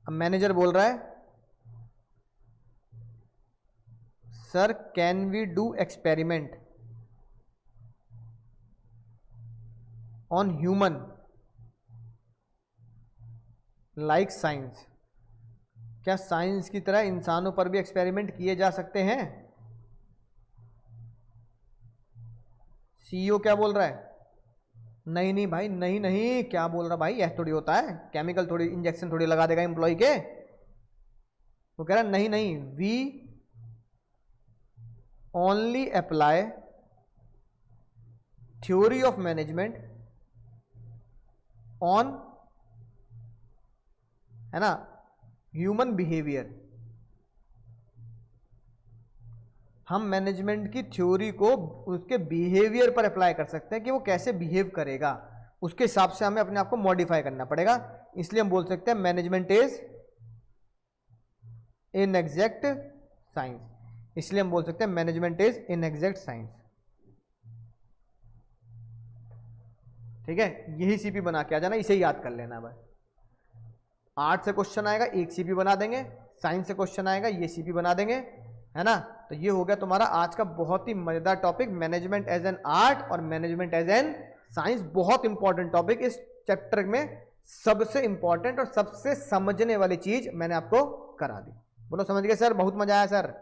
अब मैनेजर बोल रहा है sir can we do experiment on human like science, क्या साइंस की तरह इंसानों पर भी एक्सपेरिमेंट किए जा सकते हैं? सीईओ क्या बोल रहा है? नहीं नहीं भाई, नहीं नहीं, क्या बोल रहा भाई, ऐसा थोड़ी होता है, केमिकल थोड़ी इंजेक्शन थोड़ी लगा देगा एम्प्लॉय के। वो कह रहा नहीं नहीं, we only apply theory of management on, है ना, ह्यूमन बिहेवियर। हम मैनेजमेंट की थ्योरी को उसके बिहेवियर पर अप्लाई कर सकते हैं कि वो कैसे बिहेव करेगा, उसके हिसाब से हमें अपने आप को मॉडिफाई करना पड़ेगा। इसलिए हम बोल सकते हैं मैनेजमेंट इज इनएग्जैक्ट साइंस, इसलिए हम बोल सकते हैं मैनेजमेंट इज इनएग्जैक्ट साइंस। ठीक है, यही सीपी बना के आ जाना, इसे याद कर लेना भाई। आर्ट से क्वेश्चन आएगा एक सीपी बना देंगे, साइंस से क्वेश्चन आएगा ये सीपी बना देंगे, है ना। तो ये हो गया तुम्हारा आज का बहुत ही मजेदार topic, management as an art और मैनेजमेंट एज एन साइंस। बहुत इंपॉर्टेंट टॉपिक, इस चैप्टर में सबसे इंपॉर्टेंट और सबसे समझने वाली चीज मैंने आपको करा दी। बोलो समझ गए सर, बहुत मजा आया सर?